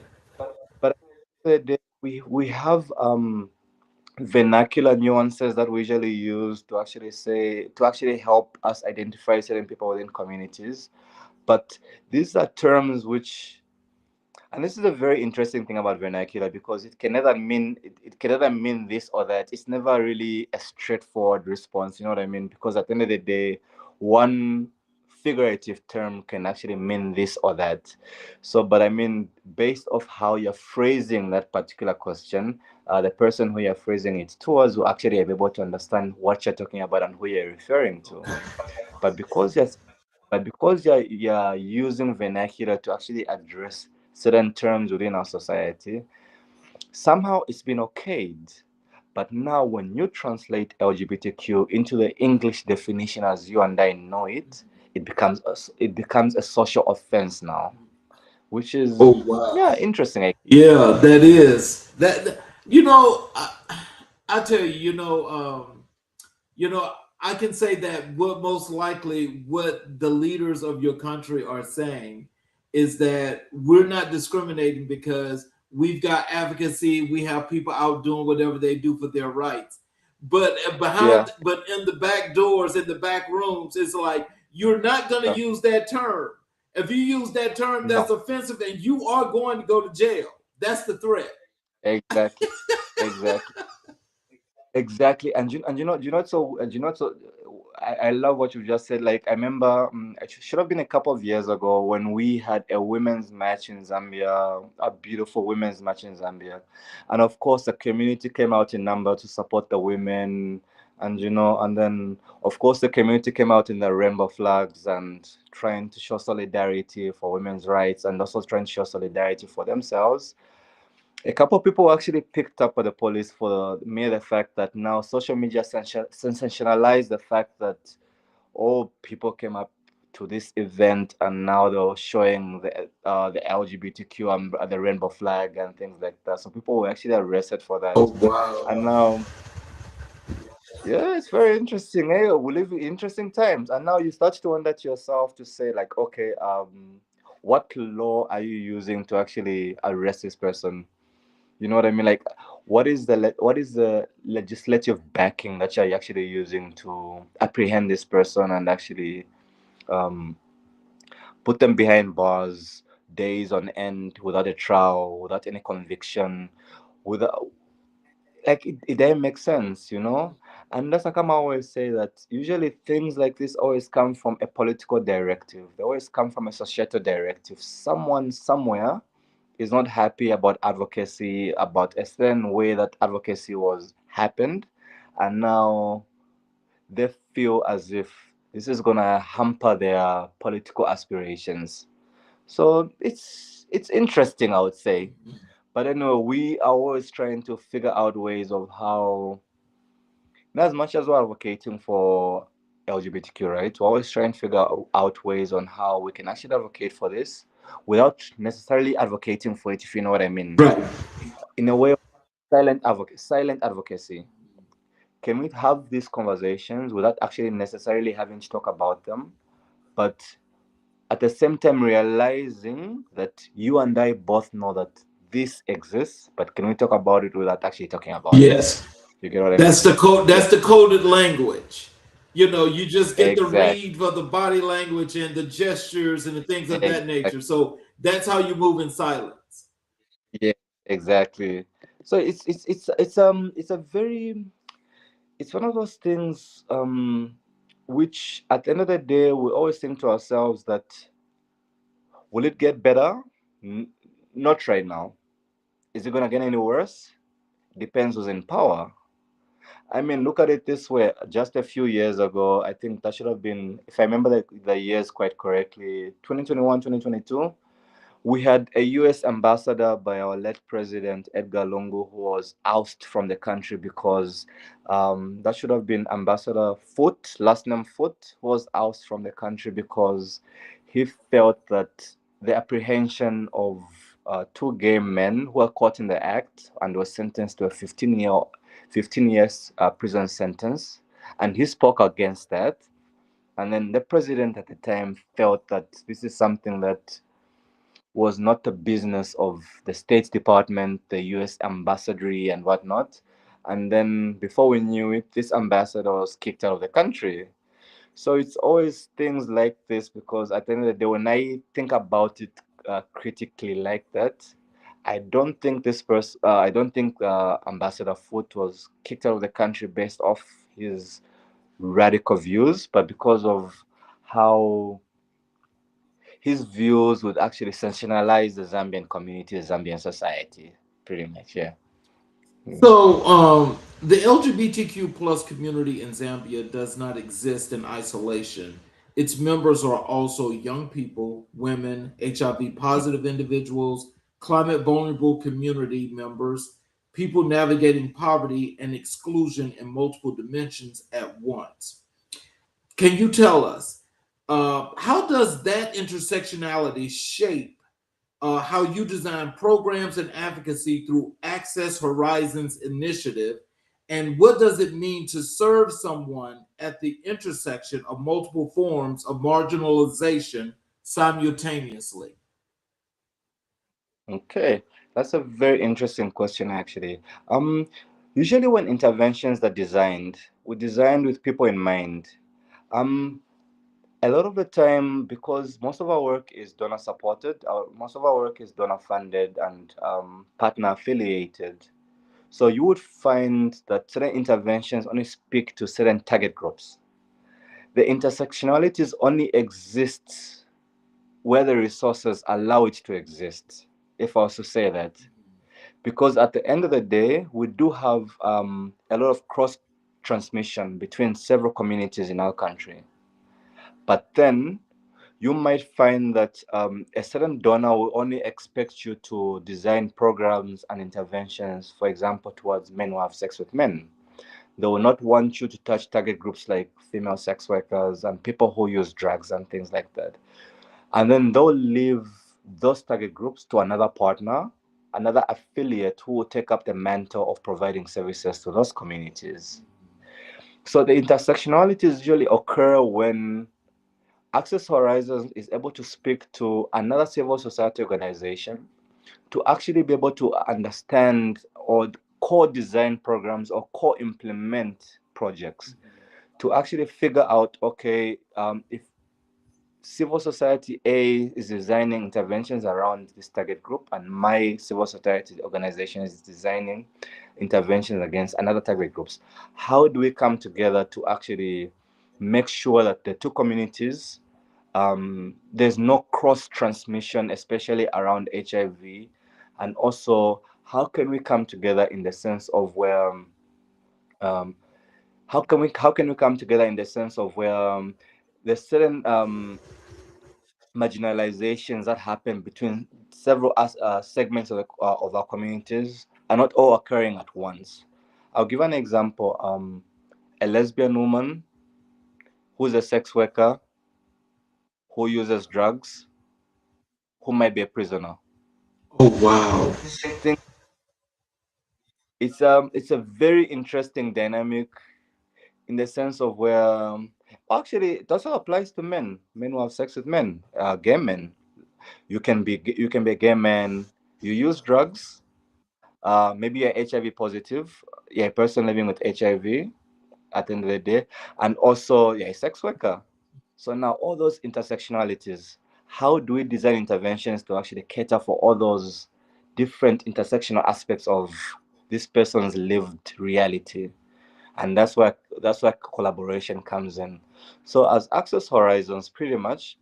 But at the end of the day, we have vernacular nuances that we usually use to actually say to actually help us identify certain people within communities. But these are terms which, and this is a very interesting thing about vernacular, because it can neither mean this or that. It's never really a straightforward response, you know what I mean? Because at the end of the day, one figurative term can actually mean this or that. So, but I mean, based off how you're phrasing that particular question, the person who you're phrasing it towards will actually be able to understand what you're talking about and who you're referring to. But because you're you're using vernacular to actually address certain terms within our society, somehow it's been okayed. But now, when you translate LGBTQ into the English definition as you and I know it, it becomes a social offense now, which is, Oh wow. yeah, interesting. Yeah, that is that. I tell you, you know, I can say that what most likely what the leaders of your country are saying is that we're not discriminating because we've got advocacy, we have people out doing whatever they do for their rights. But Yeah, but in the back doors, in the back rooms, it's like you're not going to uh, use that term. If you use that term, that's no, offensive, and you are going to go to jail. That's the threat. exactly, exactly. Exactly, and you know so and you know so I love what you just said. Like I remember, it should have been a couple of years ago when we had a women's match in Zambia, a beautiful women's match in Zambia, and of course the community came out in number to support the women, and then of course the community came out in the rainbow flags and trying to show solidarity for women's rights and also trying to show solidarity for themselves. A couple of people actually picked up at the police for the fact that now social media sensationalized the fact that all people came up to this event and now they're showing the LGBTQ and the rainbow flag and things like that. So people were actually arrested for Oh that. wow. And now, yeah, it's very interesting. Hey, we live in interesting times. And now you start to wonder to yourself to say like, okay, what law are you using to actually arrest this person? You know what I mean? Like, what is the legislative backing that you're actually using to apprehend this person and actually um, put them behind bars days on end without a trial, without any conviction, without like it doesn't make sense, you know? And that's like I always say that usually things like this always come from a political directive. They always come from a societal directive. Someone somewhere is not happy about advocacy, about a certain way that advocacy was happened, and now they feel as if this is gonna hamper their political aspirations. So it's interesting, I would say. But anyway, we are always trying to figure out ways of how, not as much as we're advocating for LGBTQ, right? We're always trying to figure out ways on how we can actually advocate for this without necessarily advocating for it, if you know what I mean. Right. In a way, silent advocacy. Can we have these conversations without actually necessarily having to talk about them, but at the same time realizing that you and I both know that this exists, but can we talk about it without actually talking about it? Yes. You get what I mean? That's the code. Yeah, That's the coded language. You just get the exactly. read for the body language and the gestures and the things of that Exactly. nature. So that's how you move in silence. Yeah, exactly. So it's a very, it's one of those things which at the end of the day, we always think to ourselves that will it get better? Not right now. Is it going to get any worse? Depends who's in power. I mean, look at it this way. Just a few years ago, I think that should have been, if I remember the years quite correctly, 2021, 2022. We had a US ambassador by our late president, Edgar Lungu, who was ousted from the country because that should have been Ambassador Foot, last name Foot, was ousted from the country because he felt that the apprehension of two gay men who were caught in the act and were sentenced to a 15 years prison sentence. And he spoke against that. And then the president at the time felt that this is something that was not the business of the State Department, the US ambassadry, and whatnot. And then before we knew it, this ambassador was kicked out of the country. So it's always things like this because at the end of the day, when I think about it critically like that, I don't think Ambassador Foot was kicked out of the country based off his radical views, but because of how his views would actually sensationalize the Zambian community, the Zambian society, pretty much, yeah. So, the LGBTQ plus community in Zambia does not exist in isolation. Its members are also young people, women, HIV positive individuals, climate vulnerable community members, people navigating poverty and exclusion in multiple dimensions at once. Can you tell us how does that intersectionality shape how you design programs and advocacy through Access Horizons initiative, and what does it mean to serve someone at the intersection of multiple forms of marginalization simultaneously? Okay, that's a very interesting question, actually. Um, Usually when interventions are designed, we designed with people in mind. Um, a lot of the time, because most of our work is donor supported, most of our work is donor funded and partner affiliated. So you would find that certain interventions only speak to certain target groups. The intersectionalities only exist where the resources allow it to exist, if I was to say that. Because at the end of the day, we do have a lot of cross transmission between several communities in our country. But then you might find that a certain donor will only expect you to design programs and interventions, for example, towards men who have sex with men. They will not want you to touch target groups like female sex workers and people who use drugs and things like that. And then they'll leave those target groups to another partner, another affiliate who will take up the mantle of providing services to those communities. So the intersectionalities usually occur when Access Horizons is able to speak to another civil society organization to actually be able to understand or co-design programs or co-implement projects to actually figure out, okay, if civil society A is designing interventions around this target group, and my civil society organization is designing interventions against another target groups. How do we come together to actually make sure that the two communities, there's no cross transmission, especially around HIV, and also how can we come together in the sense of where um, how can we come together in the sense of where there's certain marginalizations that happen between several segments of our communities are not all occurring at once. I'll give an example. A lesbian woman who's a sex worker who uses drugs, who might be a prisoner. Oh, wow. I think it's a very interesting dynamic in the sense of where actually it also applies to men who have sex with men, gay men. You can be a gay man. You use drugs. Maybe you're HIV positive. You're a person living with HIV at the end of the day, and also you're a sex worker. So now all those intersectionalities, how do we design interventions to actually cater for all those different intersectional aspects of this person's lived reality? And that's where collaboration comes in. So as Access Horizons, pretty much,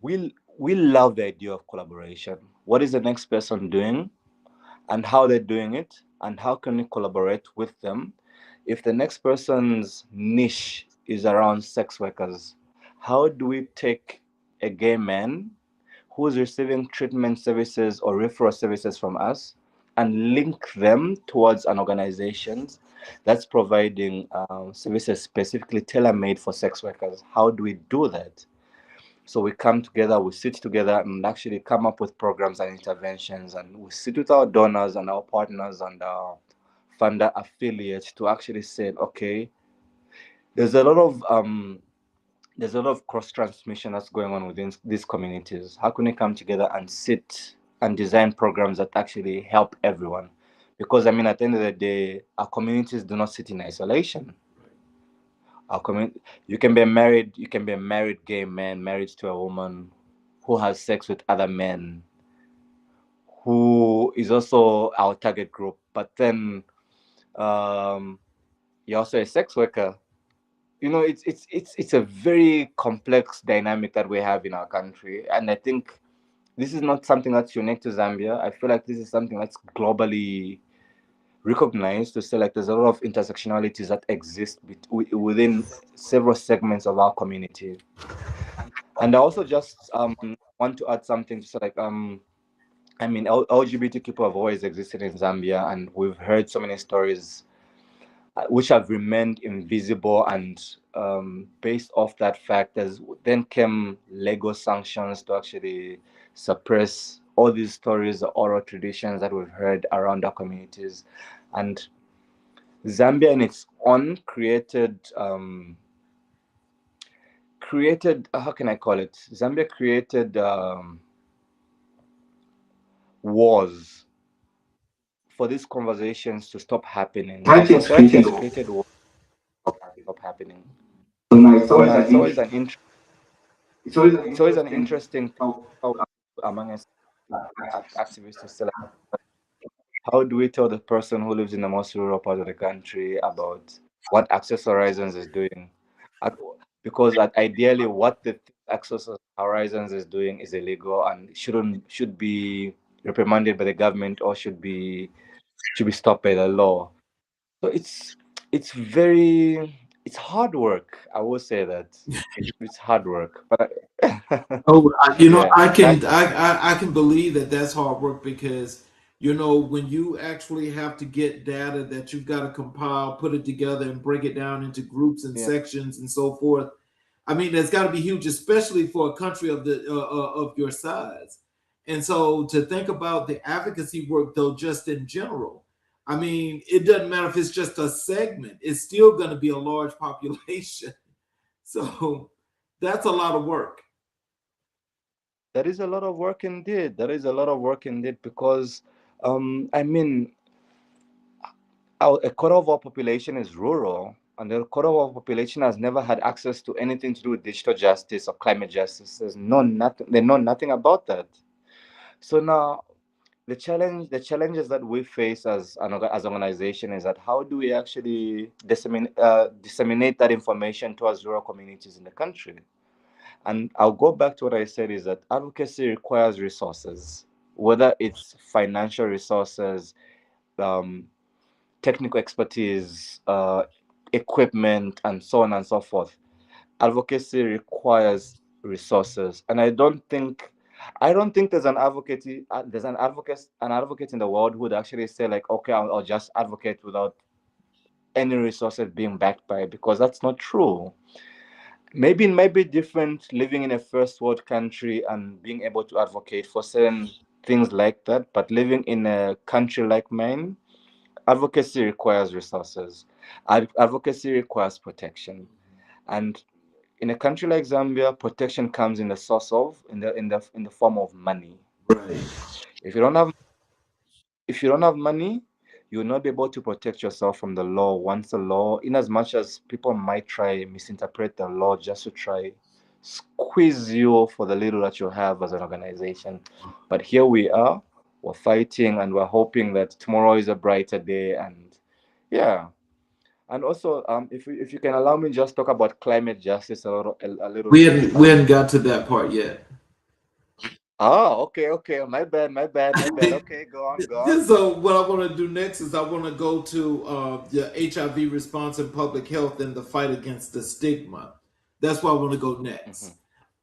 we love the idea of collaboration. What is the next person doing, and how they're doing it, and how can we collaborate with them? If the next person's niche is around sex workers, how do we take a gay man who's receiving treatment services or referral services from us and link them towards an organization that's providing services specifically tailor-made for sex workers? How do we do that? So we come together, we sit together and actually come up with programs and interventions, and we sit with our donors and our partners and our funder affiliates to actually say, okay, there's a lot of cross transmission that's going on within these communities. How can we come together and sit and design programs that actually help everyone? Because I mean, at the end of the day, our communities do not sit in isolation. Our community, you can be a married gay man married to a woman who has sex with other men, who is also our target group. But then um, you're also a sex worker. You know, it's a very complex dynamic that we have in our country, and I think this is not something that's unique to Zambia. I feel like this is something that's globally recognized, to say like there's a lot of intersectionalities that exist within several segments of our community. And I also just want to add something to say like I mean, LGBT people have always existed in Zambia, and we've heard so many stories which have remained invisible. And based off that fact, there's then came legal sanctions to actually suppress all these stories, the oral traditions that we've heard around our communities. And Zambia, in its own, created how can I call it? Zambia created wars for these conversations to stop happening. Society has created wars to stop happening. So now it's always an interesting thing how among us activists to say, like, how do we tell the person who lives in the most rural part of the country about what Access Horizons is doing? At- Because ideally, what the Access Horizons is doing is illegal and should be reprimanded by the government, or should be stopped by the law. So it's hard work. I will say that it's hard work, but Oh, yeah, I can believe that that's hard work because when you actually have to get data that you've got to compile, put it together, and break it down into groups and yeah. sections and so forth. I mean, that's got to be huge, especially for a country of your size. And so to think about the advocacy work, though, just in general, I mean, it doesn't matter if it's just a segment; it's still going to be a large population. So that's a lot of work. That is a lot of work indeed. That is a lot of work indeed because, I mean, a quarter of our population is rural, and a quarter of our population has never had access to anything to do with digital justice or climate justice. They know nothing about that. So now, the challenges that we face as organization is that how do we actually disseminate that information towards rural communities in the country? And I'll go back to what I said, is that advocacy requires resources, whether it's financial resources, um, technical expertise, equipment, and so on and so forth. Advocacy requires resources, and I don't think there's an advocate in the world who would actually say like, okay, I'll just advocate without any resources being backed by it, because that's not true. Maybe it might be different living in a first world country and being able to advocate for certain things like that, but living in a country like mine, advocacy requires resources. Advocacy requires protection. And in a country like Zambia, protection comes in the source of in the form of money. Right. If you don't have if you don't have money, you will not be able to protect yourself from the law. Once the law, in as much as people might try misinterpret the law just to try squeeze you for the little that you have as an organization. But here we are, we're fighting, and we're hoping that tomorrow is a brighter day. And yeah, And also, if you can allow me just talk about climate justice a little We bit. hadn't we hadn't got to that part yet. Oh, okay. My bad. Okay, go on, go on. So what I want to do next is I want to go to the HIV response in public health and the fight against the stigma. That's why I want to go Hmm. next.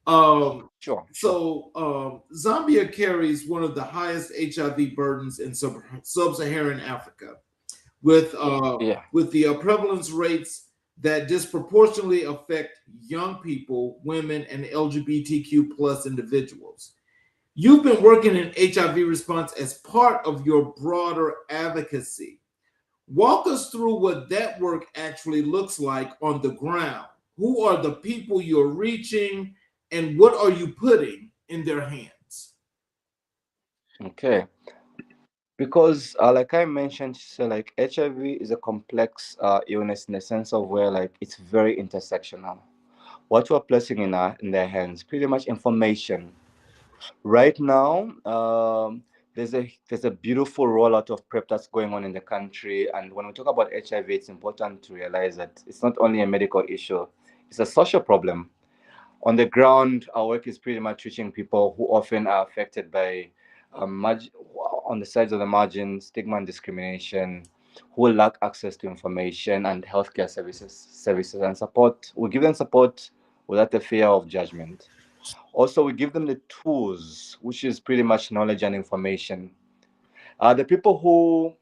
Um, Sure. so Zambia carries one of the highest HIV burdens in sub-Saharan Africa, Yeah. with the prevalence rates that disproportionately affect young people, women, and LGBTQ plus individuals. You've been working in HIV response as part of your broader advocacy. Walk us through what that work actually looks like on the ground. Who are the people you're reaching, and what are you putting in their hands? Okay. Because like I mentioned, so like HIV is a complex illness in the sense of where like it's very intersectional. What we're placing in their hands, pretty much information. Right now, there's a beautiful rollout of PrEP that's going on in the country, and when we talk about HIV, it's important to realize that it's not only a medical issue; it's a social problem. On the ground, our work is pretty much reaching people who often are affected by on the sides of the margin, stigma and discrimination, who lack access to information and healthcare services and support. We give them support without the fear of judgment. Also, we give them the tools, which is pretty much knowledge and information. The people who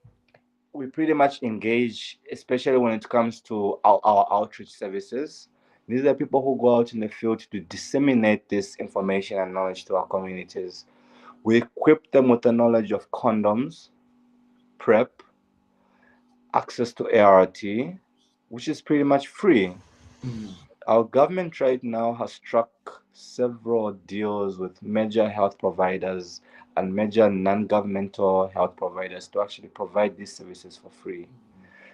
we pretty much engage, especially when it comes to our outreach services. These are people who go out in the field to disseminate this information and knowledge to our communities. We equip them with the knowledge of condoms, PrEP, access to ART, which is pretty much free. Mm. Our government right now has struck several deals with major health providers and major non governmental health providers to actually provide these services for free.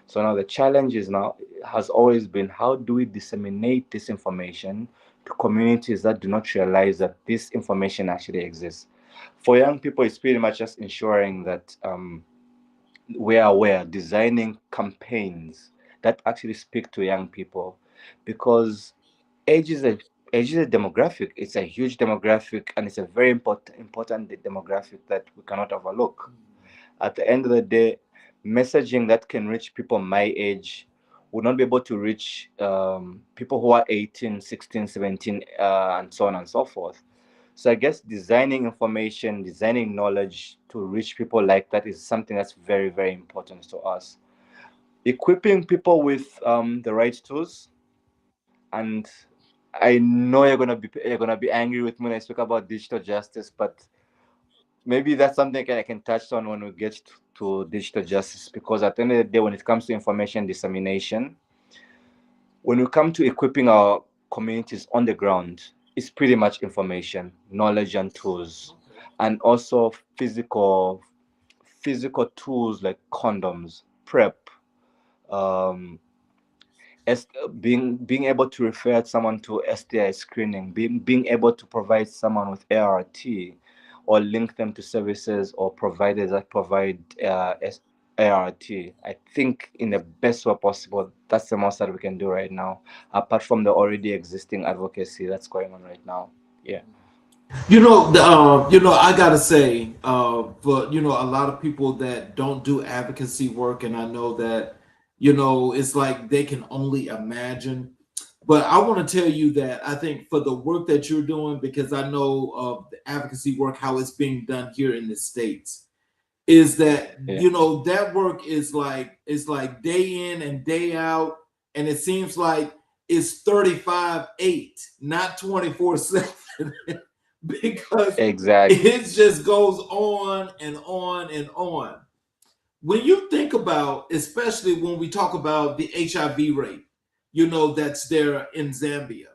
So now the challenge is now has always been how do we disseminate this information to communities that do not realize that this information actually exists. For young people, it's pretty much just ensuring that we are aware, designing campaigns that actually speak to young people, because age is a age is a demographic. It's a huge demographic, and it's a very important demographic that we cannot overlook. At the end of the day, messaging that can reach people my age would not be able to reach people who are 18, 16, 17, and so on and so forth. So I guess designing information, designing knowledge to reach people like that is something that's very, very important to us. Equipping people with the right tools, and I know you're gonna be angry with me when I speak about digital justice, but maybe that's something I can touch on when we get to digital justice, because at the end of the day, when it comes to information dissemination, when we come to equipping our communities on the ground, it's pretty much information, knowledge, and tools, and also physical tools like condoms, PrEP, um, as being able to refer someone to STI screening, being able to provide someone with ART, or link them to services or providers that provide ART. I think in the best way possible, that's the most that we can do right now, apart from the already existing advocacy that's going on right now. Yeah. I gotta say, but a lot of people that don't do advocacy work, and I know that, it's like they can only imagine. But I want to tell you that I think for the work that you're doing, because I know of the advocacy work, how it's being done here in the States, is that Yeah. that work is like day in and day out, and it seems like it's 35/8, not 24/7. Because Exactly. it just goes on and on and on. When you think about, especially when we talk about the HIV rate, that's there in Zambia.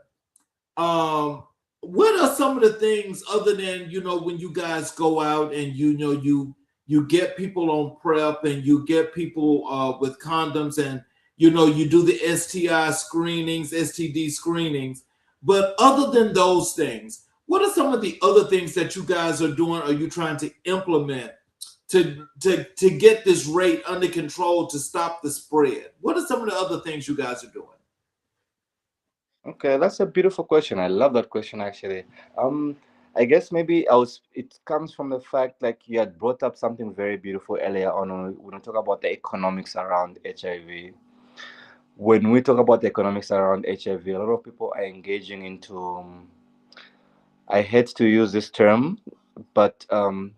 Um, what are some of the things other than when you guys go out and you get people on PrEP and you get people with condoms, and you do the STI screenings, STD screenings, but other than those things, what are some of the other things that you guys are doing, or you trying to implement to get this rate under control to stop the spread? What are some of the other things you guys are doing? Okay, that's a beautiful question. I love that question actually. Um, I guess maybe I was. It comes from the fact like you had brought up something very beautiful earlier on when we talk about the economics around HIV. When we talk about the economics around HIV, a lot of people are engaging into. I hate to use this term, but how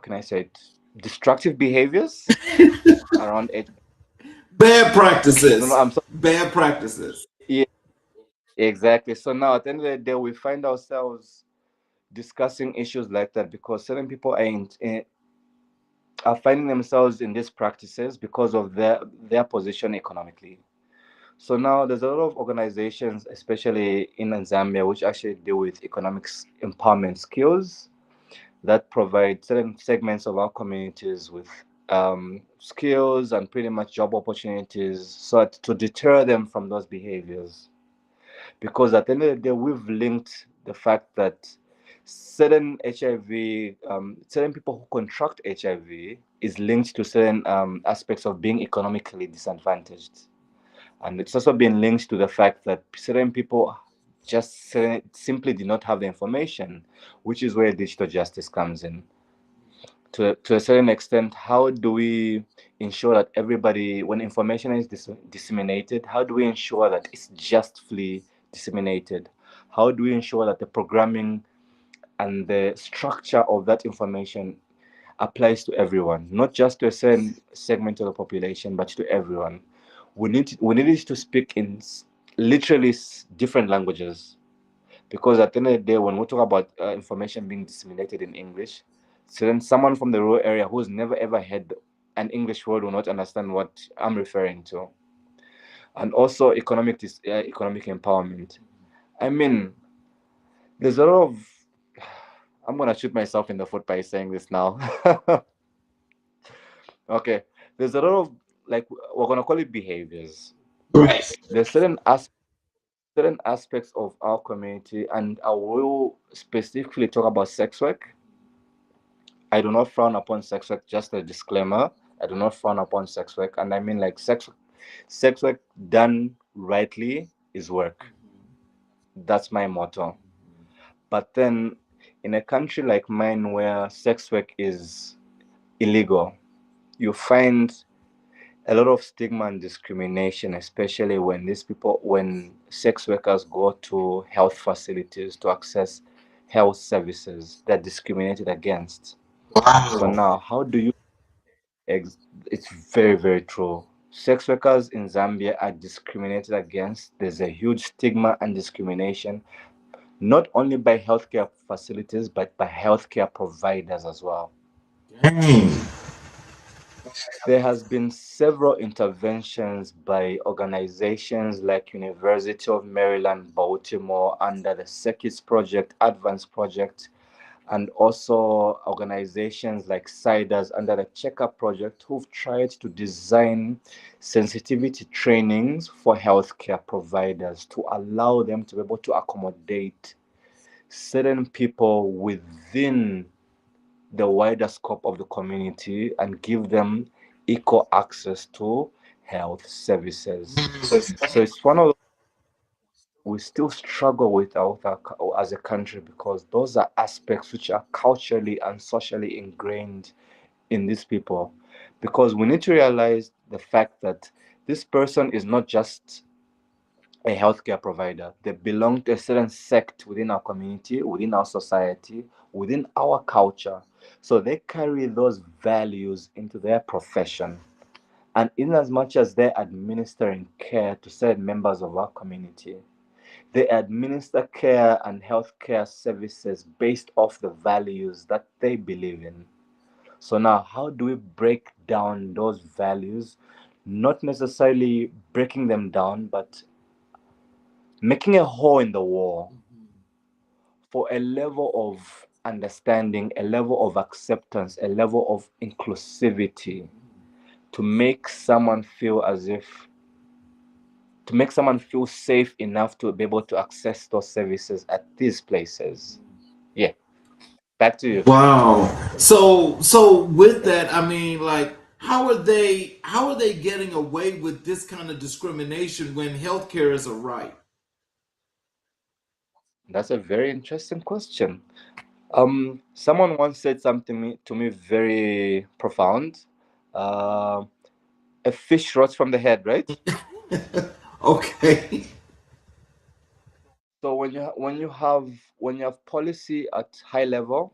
can I say it? Destructive behaviors around it. Bad No, no, practices. I'm sorry. Bad practices. Yeah, exactly. So now at the end of the day, we find ourselves discussing issues like that because certain people are finding themselves in these practices because of their position economically. So now there's a lot of organizations, especially in Zambia, which actually deal with economics empowerment skills that provide certain segments of our communities with skills and pretty much job opportunities so to deter them from those behaviors. Because at the end of the day, we've linked the fact that certain HIV, certain people who contract HIV is linked to certain aspects of being economically disadvantaged. And it's also been linked to the fact that certain people simply did not have the information, which is where digital justice comes in. To a certain extent, how do we ensure that everybody, when information is disseminated, how do we ensure that it's justly disseminated? How do we ensure that the programming and the structure of that information applies to everyone, not just to a certain segment of the population, but to everyone? We need it to speak in literally different languages, because at the end of the day, when we talk about information being disseminated in English, so then someone from the rural area who's never ever heard an English word will not understand what I'm referring to. And also economic empowerment. I mean, there's a lot of. I'm gonna shoot myself in the foot by saying this now. Okay, there's a lot of, like, we're gonna call it behaviors. Right. There's certain aspects of our community, and I will specifically talk about sex work. I do not frown upon sex work. Just a disclaimer: I do not frown upon sex work, and I mean, like, sex work done rightly is work. That's my motto. But then, in a country like mine where sex work is illegal, you find a lot of stigma and discrimination, especially when sex workers go to health facilities to access health services. They're discriminated against. So Wow. now, how do you it's very, very true. Sex workers in Zambia are discriminated against. There's a huge stigma and discrimination, not only by healthcare facilities, but by healthcare providers as well. Dang. There has been several interventions by organizations like University of Maryland, Baltimore under the Circuits Project, Advance Project, and also organizations like CIDAS under the Checkup Project, who've tried to design sensitivity trainings for healthcare providers to allow them to be able to accommodate certain people within the wider scope of the community and give them equal access to health services. So it's one of we still struggle with as a country, because those are aspects which are culturally and socially ingrained in these people. Because we need to realize the fact that this person is not just a healthcare provider. They belong to a certain sect within our community, within our society, within our culture. So they carry those values into their profession. And in as much as they're administering care to certain members of our community, they administer care and healthcare services based off the values that they believe in. So now, how do we break down those values? Not necessarily breaking them down, but making a hole in the wall for a level of understanding, a level of acceptance, a level of inclusivity, to make someone feel as if to make someone feel safe enough to be able to access those services at these places. Yeah, Back to you. Wow. So with that, I mean, like, how are they getting away with this kind of discrimination when healthcare is a right? That's a very interesting question. Someone once said something to me very profound. Uh, a fish rots from the head, right? Okay. So when you have policy at high level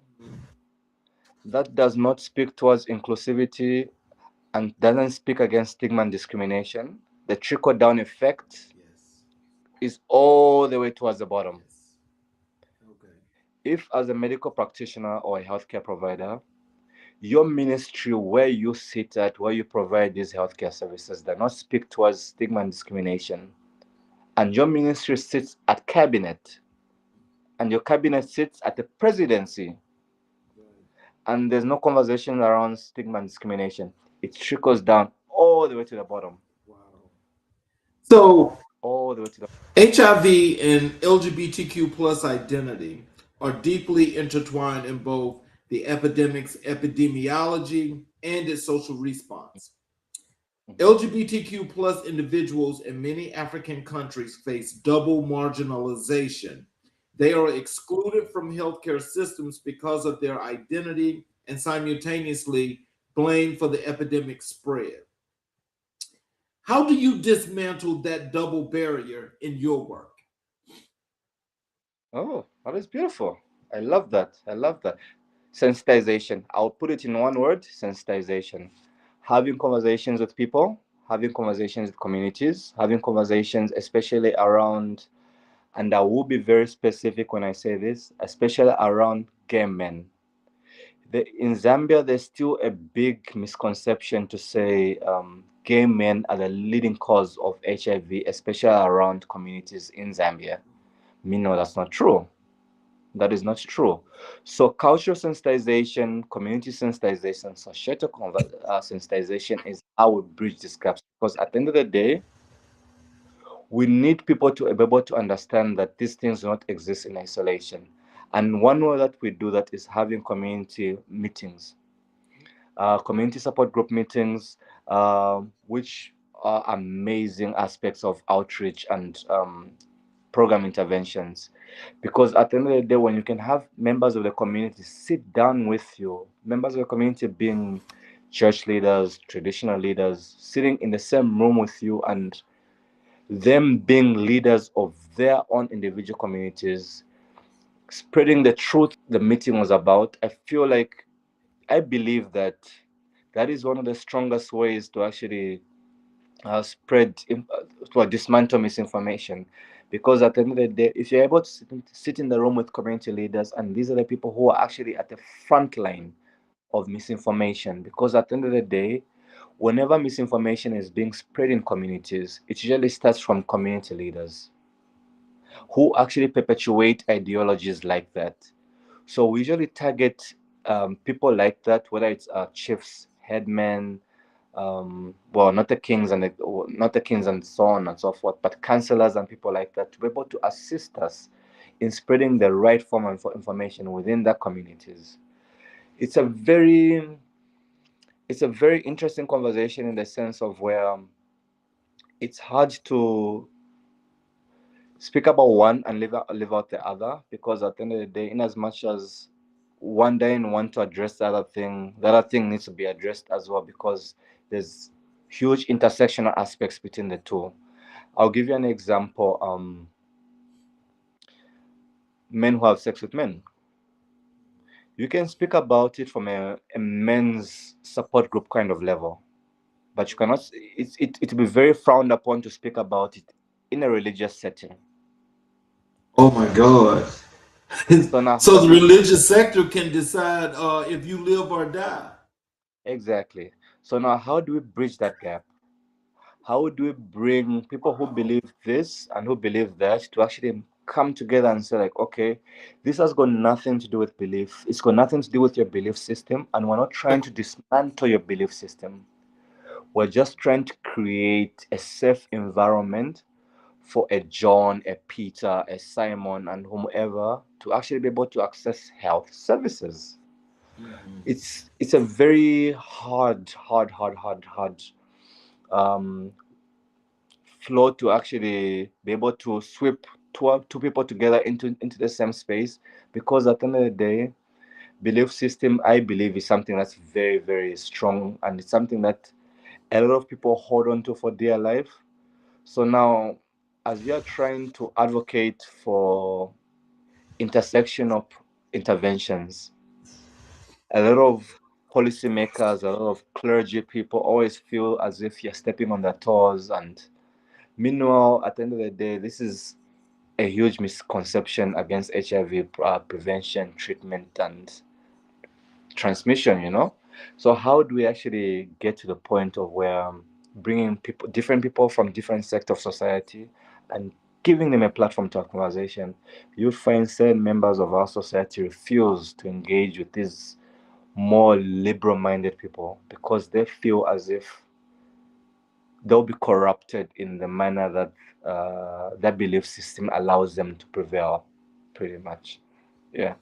that does not speak towards inclusivity and doesn't speak against stigma and discrimination, the trickle down effect Yes. is all the way towards the bottom. Yes. Okay. If, as a medical practitioner or a healthcare provider, your ministry, where you sit at, where you provide these healthcare services, does not speak towards stigma and discrimination, and your ministry sits at cabinet, and your cabinet sits at the presidency, Right. and there's no conversation around stigma and discrimination, it trickles down all the way to the bottom. Wow. So All the way to the HIV and LGBTQ plus identity are deeply intertwined in both the epidemic's epidemiology and its social response. Mhm. LGBTQ plus individuals in many African countries face double marginalization. They are excluded from healthcare systems because of their identity and simultaneously blamed for the epidemic spread. How do you dismantle that double barrier in your work? Oh, that is beautiful. I love that. I love that. Sensitization. I'll put it in one word: sensitization. Having conversations with people, having conversations with communities, having conversations, especially around, and I will be very specific when I say this, especially around gay men. In Zambia, there's still a big misconception to say gay men are the leading cause of HIV, especially around communities in Zambia. Me, no, that's not true. That is not true. So, cultural sensitization, community sensitization, societal sensitization is how we bridge these gaps. Because at the end of the day, we need people to be able to understand that these things do not exist in isolation. And one way that we do that is having community meetings, community support group meetings, which are amazing aspects of outreach and program interventions. Because at the end of the day, when you can have members of the community sit down with you, members of the community being church leaders, traditional leaders, sitting in the same room with you, and them being leaders of their own individual communities, spreading the truth the meeting was about, I feel like, I believe that that is one of the strongest ways to actually to dismantle misinformation. Because at the end of the day, if you're able to sit in the room with community leaders, and these are the people who are actually at the front line of misinformation, because at the end of the day, whenever misinformation is being spread in communities, it usually starts from community leaders who actually perpetuate ideologies like that. So we usually target people like that, whether it's chiefs, headmen, well, not the kings and not the kings and so on and so forth, but counselors and people like that to be able to assist us in spreading the right form of information within the communities. It's a very it's a very interesting conversation in the sense of where it's hard to speak about one and leave out the other, because at the end of the day, in as much as one day and want to address the other thing needs to be addressed as well, because there's huge intersectional aspects between the two. I'll give you an example. Men who have sex with men. You can speak about it from a men's support group kind of level, but you cannot. It will be very frowned upon to speak about it in a religious setting. Oh my God. So now, So how the do we religious sector can decide if you live or die. exactly? So now, how do we bridge that gap? How do we bring people who Wow. believe this and who believe that to actually come together and say, like, okay, this has got nothing to do with belief. It's got nothing to do with your belief system, and we're not trying to dismantle your belief system. We're just trying to create a safe environment for a John, a Peter, a Simon, and whomever to actually be able to access health services. Mhm. It's a very hard um, flow to actually be able to sweep two people together into the same space, because at the end of the day, belief system, I believe, is something that's very, very strong, and it's something that a lot of people hold on to for dear life. So now, as we are trying to advocate for intersection of interventions, a lot of policymakers, a lot of clergy people always feel as if you're stepping on their toes. And meanwhile, at the end of the day, this is a huge misconception against HIV prevention, treatment, and transmission. So how do we actually get to the point of where bringing people, different people from different sectors of society, and giving them a platform to have conversation? You'll find certain members of our society refuse to engage with these more liberal minded people because they feel as if they'll be corrupted in the manner that that belief system allows them to prevail, pretty much. Yeah.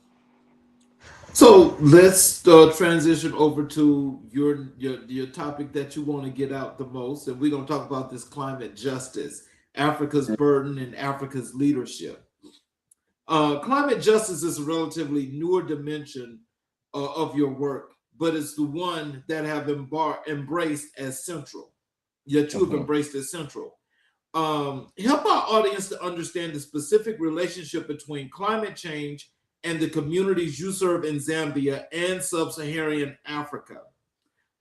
So let's transition over to your topic that you want to get out the most, and we're going to talk about this climate justice, Africa's burden, and Africa's leadership. Climate justice is a relatively newer dimension of your work, but it's the one that have embraced as central. That you have Mhm. embraced as central. Help our audience to understand the specific relationship between climate change and the communities you serve in Zambia and sub-Saharan Africa.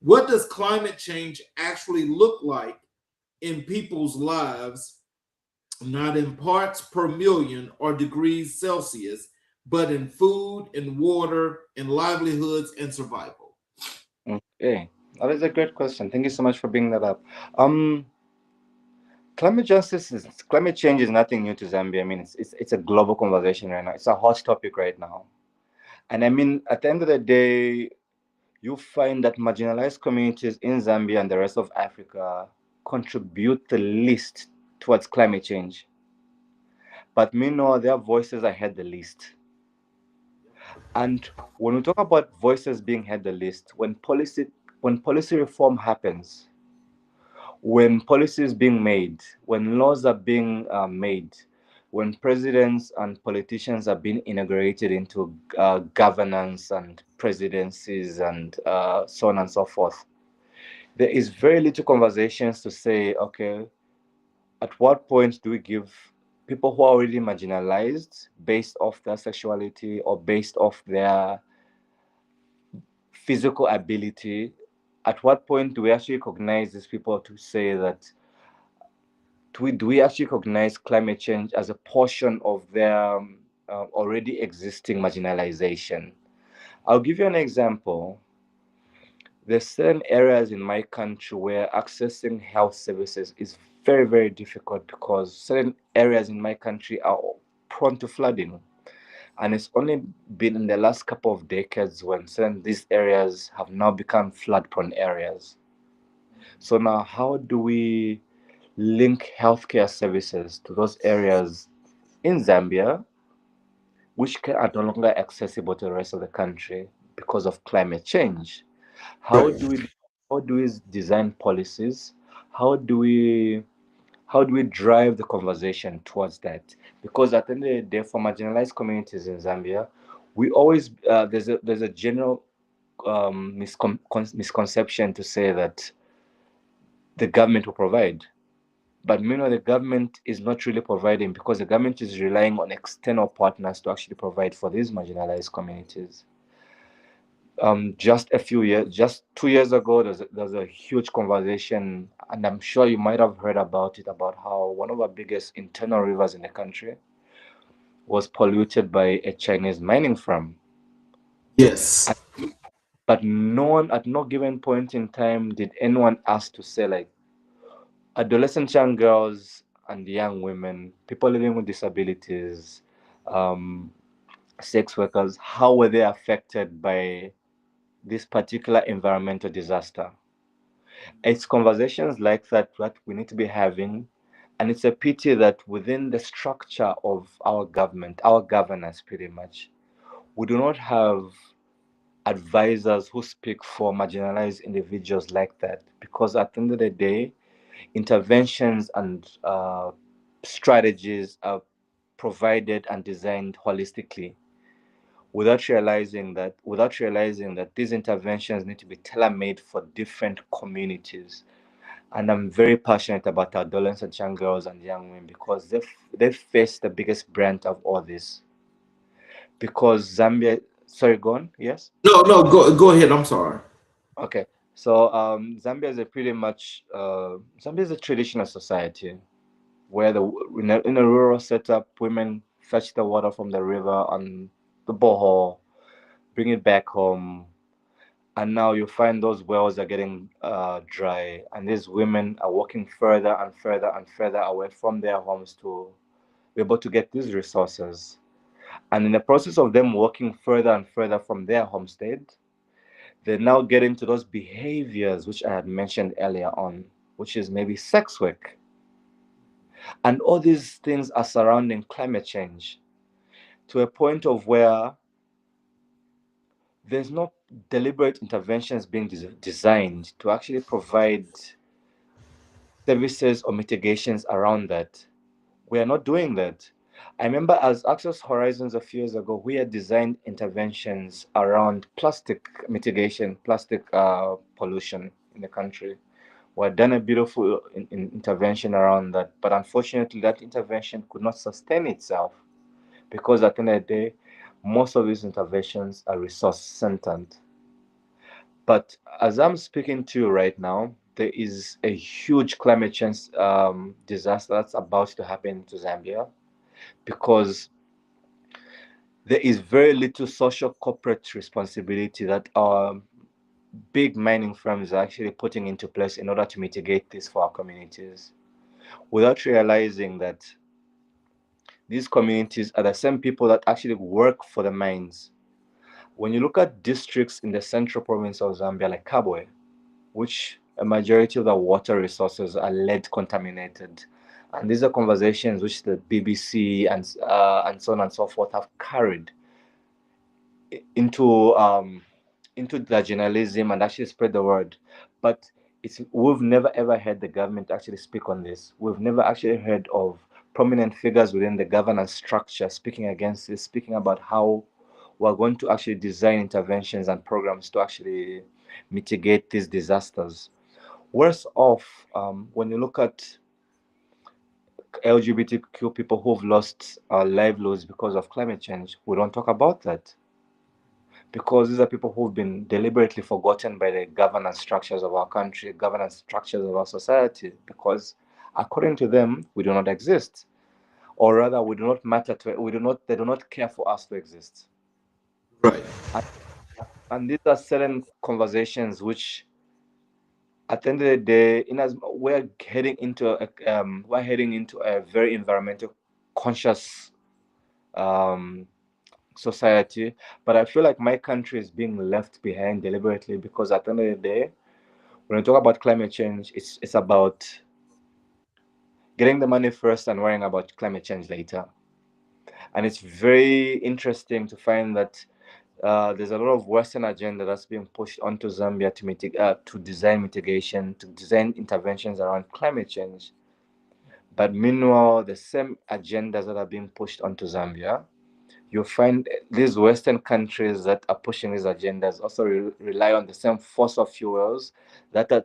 What does climate change actually look like in people's lives, not in parts per million or degrees Celsius, but in food, in water, in livelihoods, and survival? Okay, that is a great question. Thank you so much for bringing that up. Um, climate change is nothing new to Zambia. I mean, it's a global conversation right now. It's a hot topic right now, and I mean, at the end of the day, you find that marginalized communities in Zambia and the rest of Africa contribute the least towards climate change, but meanwhile, their voices are heard the least. And when we talk about voices being heard the least, when policy reform happens, when policies being made, when laws are being made, when presidents and politicians are being integrated into governance and presidencies and so on and so forth, there is very little conversations to say, okay, at what point do we give people who are already marginalized based off their sexuality or based off their physical ability, at what point do we actually recognize these people to say that do we actually recognize climate change as a portion of their already existing marginalization? I'll give you an example. There's certain areas in my country where accessing health services is very, very difficult because certain areas in my country are prone to flooding. And it's only been in the last couple of decades when certain these areas have now become flood prone areas. So now how do we link healthcare services to those areas in Zambia which are no longer accessible to the rest of the country because of climate change? How Right. do we design policies? How do we drive the conversation towards that? Because at the end of the day, for marginalized communities in Zambia, we always there's a general misconception to say that the government will provide. But meanwhile, the government is not really providing because the government is relying on external partners to actually provide for these marginalized communities. Just 2 years ago, there's a huge conversation, and I'm sure you might have heard about it, about how one of our biggest internal rivers in the country was polluted by a Chinese mining firm. Yes. But no one, at no given point in time, did anyone ask to say, like, adolescent young girls and young women, people living with disabilities, um, sex workers, how were they affected by this particular environmental disaster? It's conversations like that we need to be having, And it's a pity that within the structure of our government, our governance pretty much, we do not have advisors who speak for marginalized individuals like that. Because at the end of the day, interventions and strategies are provided and designed holistically without realizing that these interventions need to be tailor-made for different communities. And I'm very passionate about adolescent young girls and young women because they face the biggest brunt of all this. Because Zambia, sorry, go on. Yes. No, no, go ahead. I'm sorry. Okay. So Zambia is a pretty much Zambia is a traditional society where in a rural setup, women fetch the water from the river and the borehole, bring it back home, and now you find those wells are getting dry, and these women are walking further and further and further away from their homes to be able to get these resources. And in the process of them walking further and further from their homestead, they now get into those behaviors which I had mentioned earlier on, which is maybe sex work. And all these things are surrounding climate change to a point of where there's no deliberate interventions being designed to actually provide services or mitigations around that. We are not doing that. I remember as Access Horizons a few years ago, we had designed interventions around plastic mitigation, plastic pollution in the country. We had done a beautiful intervention around that, but unfortunately, that intervention could not sustain itself because at the end of the day, most of these interventions are resource centered. But as I'm speaking to you right now, there is a huge climate change disaster that's about to happen to Zambia because there is very little social corporate responsibility that our big mining firms are actually putting into place in order to mitigate this for our communities without realizing that these communities are the same people that actually work for the mines. When you look at districts in the central province of Zambia, like Kabwe, which a majority of the water resources are lead contaminated. And these are conversations which the BBC and so on and so forth have carried into into the journalism and actually spread the word. But we've never ever heard the government actually speak on this. We've never actually heard of prominent figures within the governance structure speaking against this, speaking about how we're going to actually design interventions and programs to actually mitigate these disasters. Worse off, when you look at LGBTQ people who've lost livelihoods because of climate change, we don't talk about that because these are people who've been deliberately forgotten by the governance structures of our country, governance structures of our society, because according to them, we do not exist, or rather, we do not matter to. We do not. They do not care for us to exist. Right. And, and these are certain conversations which at the end of the day, in as we're heading into a very environmental conscious um, society, but I feel like my country is being left behind deliberately because at the end of the day, when we talk about climate change, it's about getting the money first and worrying about climate change later. And it's very interesting to find that there's a lot of Western agenda that's being pushed onto Zambia to design mitigation, to design interventions around climate change. But meanwhile, the same agendas that are being pushed onto Zambia, you find these Western countries that are pushing these agendas also rely on the same fossil fuels that are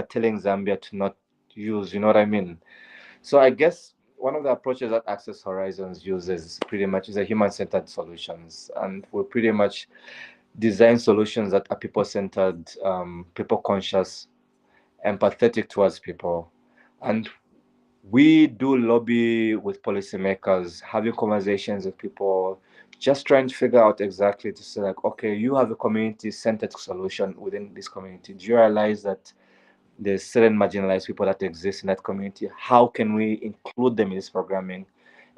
telling Zambia to not use. You know what I mean? So I guess one of the approaches that Access Horizons uses pretty much is a human-centered solutions, and we pretty much design solutions that are people-centered, people-conscious, empathetic towards people, and we do lobby with policymakers, having conversations with people, just trying to figure out exactly to say like, okay, you have a community-centered solution within this community. Do you realize that there's certain marginalized people that exist in that community? How can we include them in this programming,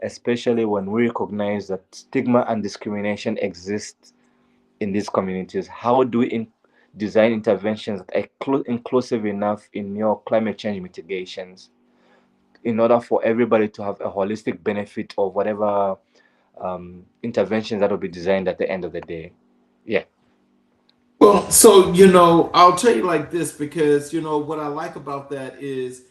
especially when we recognize that stigma and discrimination exist in these communities? How do we design interventions that are inclusive enough in your climate change mitigations in order for everybody to have a holistic benefit of whatever interventions that will be designed at the end of the day. Yeah. Well, so I'll tell you like this, because what I like about that is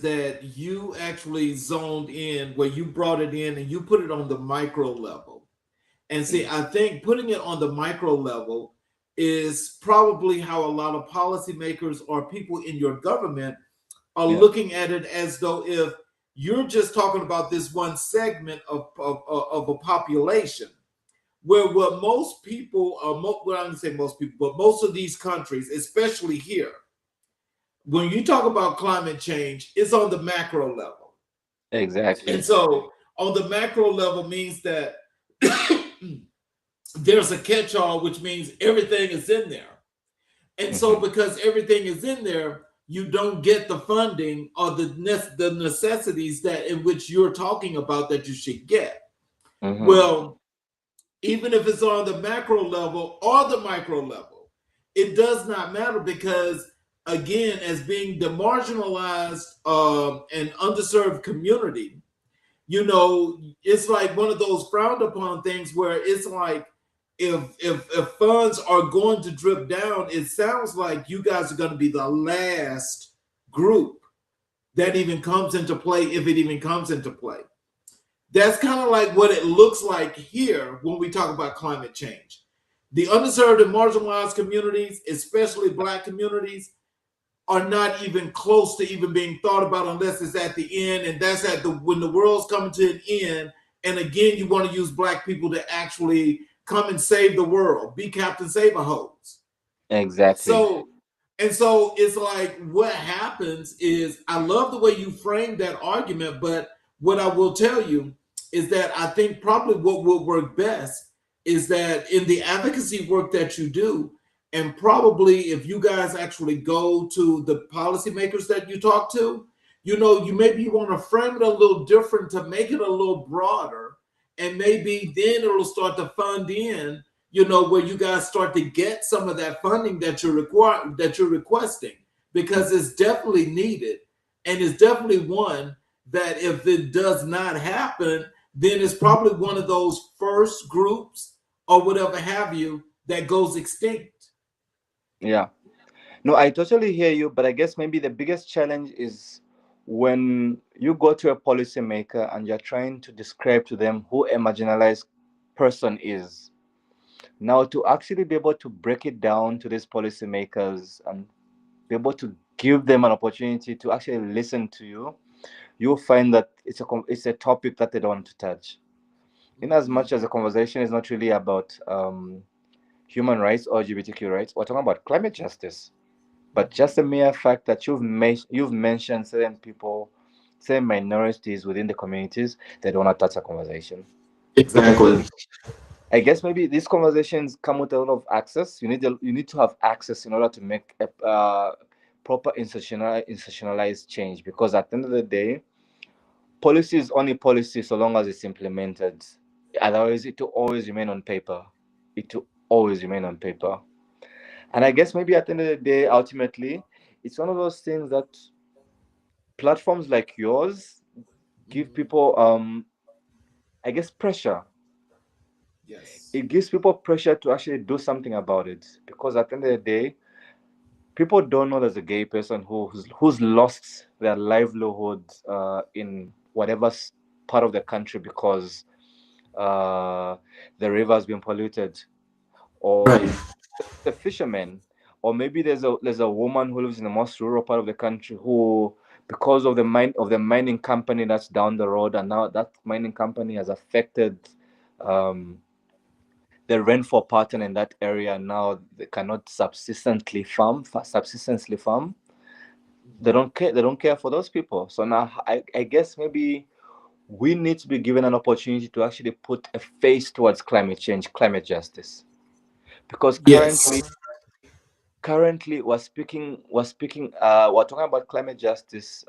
that you actually zoned in where you brought it in and you put it on the micro level. And see, I think putting it on the micro level is probably how a lot of policymakers or people in your government are Yeah. looking at it, as though if you're just talking about this one segment of a population, where what most people are, well, I'm going to say most people, but most of these countries, especially here, when you talk about climate change, it's on the macro level. And Exactly. so on the macro level means that there's a catch-all, which means everything is in there. And so because everything is in there, you don't get the funding or the necessities that in which you're talking about that you should get. Well, even if it's on the macro level or the micro level, it does not matter, because again, as being the marginalized and underserved community, it's like one of those frowned upon things where it's like, if funds are going to drip down, it sounds like you guys are going to be the last group that even comes into play, if it even comes into play. That's kind of like what it looks like here when we talk about climate change. The underserved and marginalized communities, especially Black communities, are not even close to even being thought about unless it's at the end, and that's when the world's coming to an end. And again, you want to use Black people to actually come and save the world, be Captain Save-A-Hose. Exactly. So, and so it's like, what happens is, I love the way you framed that argument, but what I will tell you is that I think probably what will work best is that in the advocacy work that you do, and probably if you guys actually go to the policymakers that you talk to, you maybe want to frame it a little different to make it a little broader, and maybe then it'll start to fund in, where you guys start to get some of that funding that you're requesting, because it's definitely needed, and it's definitely one that if it does not happen, then it's probably one of those first groups or whatever have you that goes extinct. Yeah. No, I totally hear you, but I guess maybe the biggest challenge is when you go to a policymaker and you're trying to describe to them who a marginalized person is. Now, to actually be able to break it down to these policymakers and be able to give them an opportunity to actually listen to you, you'll find that it's a topic that they don't want to touch. In as much as the conversation is not really about human rights or LGBTQ rights, we're talking about climate justice. But just the mere fact that you've mentioned certain people, certain minorities within the communities, they don't want to touch a conversation. Exactly. I guess maybe these conversations come with a lot of access. You need to have access in order to make a proper institutionalized change. Because at the end of the day, policy is only policy so long as it's implemented. Otherwise, it will always remain on paper. It will always remain on paper. And I guess maybe at the end of the day, ultimately, it's one of those things that platforms like yours give people, I guess, pressure. Yes. It gives people pressure to actually do something about it. Because at the end of the day, people don't know there's a gay person who's lost their livelihood in whatever part of the country because uh, the river has been polluted, Right. or the fishermen, or maybe there's a woman who lives in the most rural part of the country who, because of the mining company that's down the road, and now that mining company has affected um, the rainfall pattern in that area. Now they cannot subsistently farm. They don't care. They don't care for those people. So now I guess maybe we need to be given an opportunity to actually put a face towards climate change, climate justice, because Yes. currently we're talking about climate justice.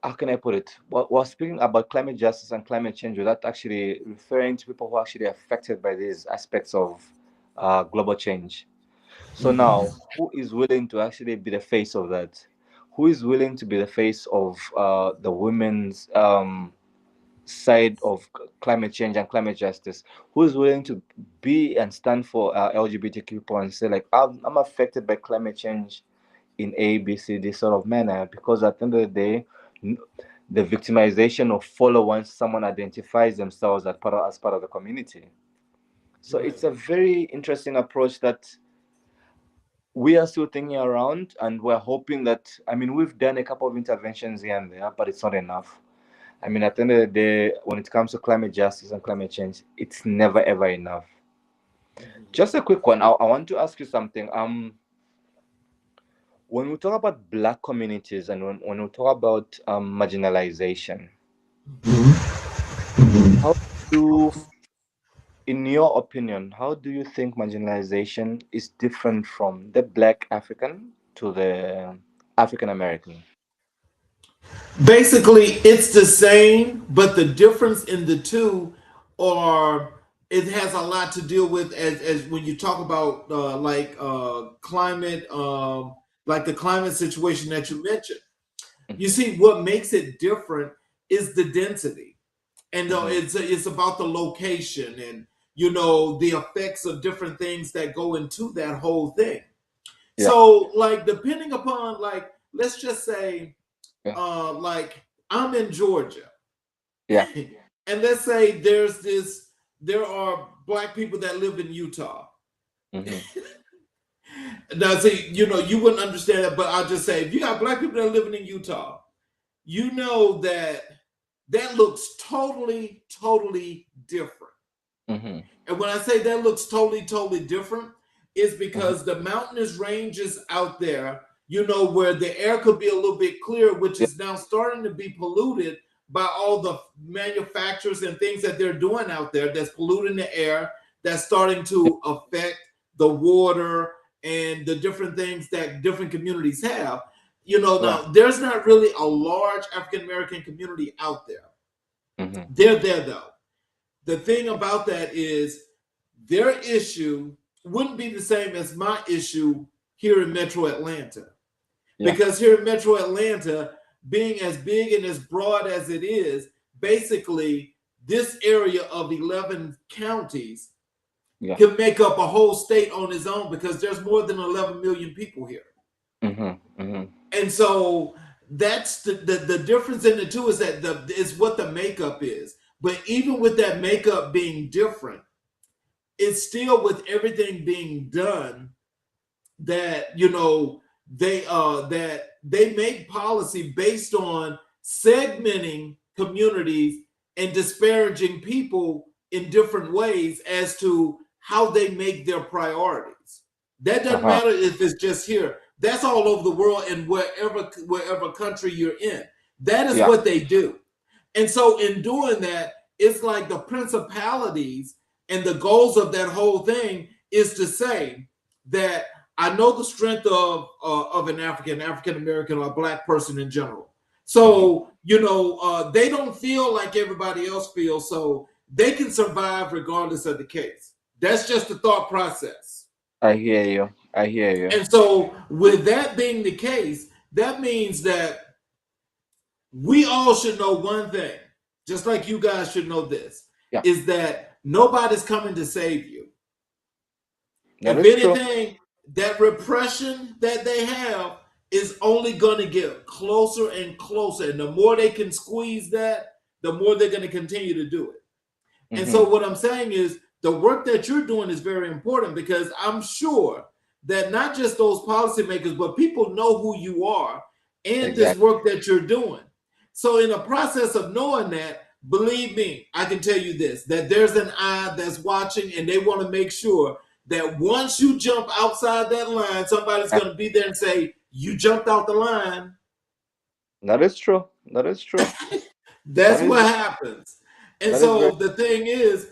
How can I put it? We're speaking about climate justice and climate change without actually referring to people who are actually affected by these aspects of global change. So now, who is willing to actually be the face of that? who is willing to be the face of the women's side of climate change and climate justice, who is willing to be and stand for LGBTQ people and say like, I'm affected by climate change in A, B, C, D sort of manner, because at the end of the day, n- the victimization of follow once someone identifies themselves as part of the community. So Right. it's a very interesting approach that we are still thinking around, and we're hoping that, I mean, we've done a couple of interventions here and there, but it's not enough. I mean, at the end of the day, when it comes to climate justice and climate change, it's never ever enough. Mhm. Just a quick one. I want to ask you something. When we talk about Black communities and when we talk about marginalization, how do, in your opinion, how do you think marginalization is different from the Black African to the African American? Basically, it's the same, but the difference in the two are it has a lot to deal with as when you talk about climate, like the climate situation that you mentioned. You Mm-hmm, see, what makes it different is the density, and mm-hmm. it's about the location and the effects of different things that go into that whole thing. Yeah, So, like, depending upon, like, let's just say yeah, like I'm in Georgia, yeah. and let's say there are black people that live in Utah. Mm-hmm, Now, see, you wouldn't understand that, but I'll just say if you got black people that are living in Utah, you know that looks totally, totally different. mm-hmm, And when I say that looks totally, totally different, is mm-hmm. because the mountainous ranges out there, where the air could be a little bit clear, which Yeah, is now starting to be polluted by all the manufacturers and things that they're doing out there that's polluting the air, that's starting to affect the water and the different things that different communities have. yeah. Now there's not really a large African American community out there. Mm-hmm, They're there though. The thing about that is their issue wouldn't be the same as my issue here in Metro Atlanta. yeah, Because here in Metro Atlanta, being as big and as broad as it is, basically this area of 11 counties yeah. can make up a whole state on its own because there's more than 11 million people here. Mm-hmm, mm-hmm. And so that's the difference in the two is that is what the makeup is. But even with that makeup being different, it's still with everything being done that they make policy based on segmenting communities and disparaging people in different ways as to how they make their priorities. That doesn't Uh-huh. matter if it's just here. That's all over the world and wherever country you're in. That is Yeah. what they do. And so in doing that, it's like the principalities and the goals of that whole thing is to say that I know the strength of an African American or a black person in general. Mm-hmm. So they don't feel like everybody else feels, so they can survive regardless of the case. That's just the thought process. I hear you. I hear you. And so, with that being the case, that means that we all should know one thing, just like you guys should know this, Yeah, is that nobody's coming to save you. that If is true. anything, that repression that they have is only going to get closer and closer. And the more they can squeeze that, the more they're going to continue to do it. And Mm-hmm. so, what I'm saying is the work that you're doing is very important because I'm sure that not just those policymakers, but people know who you are and this Exactly. work that you're doing. So, in the process of knowing that, believe me, I can tell you this that there's an eye that's watching and they want to make sure that once you jump outside that line, somebody's Yeah, going to be there and say, you jumped out the line. that is true. That is true. That That's is what happens. And that is very so the thing is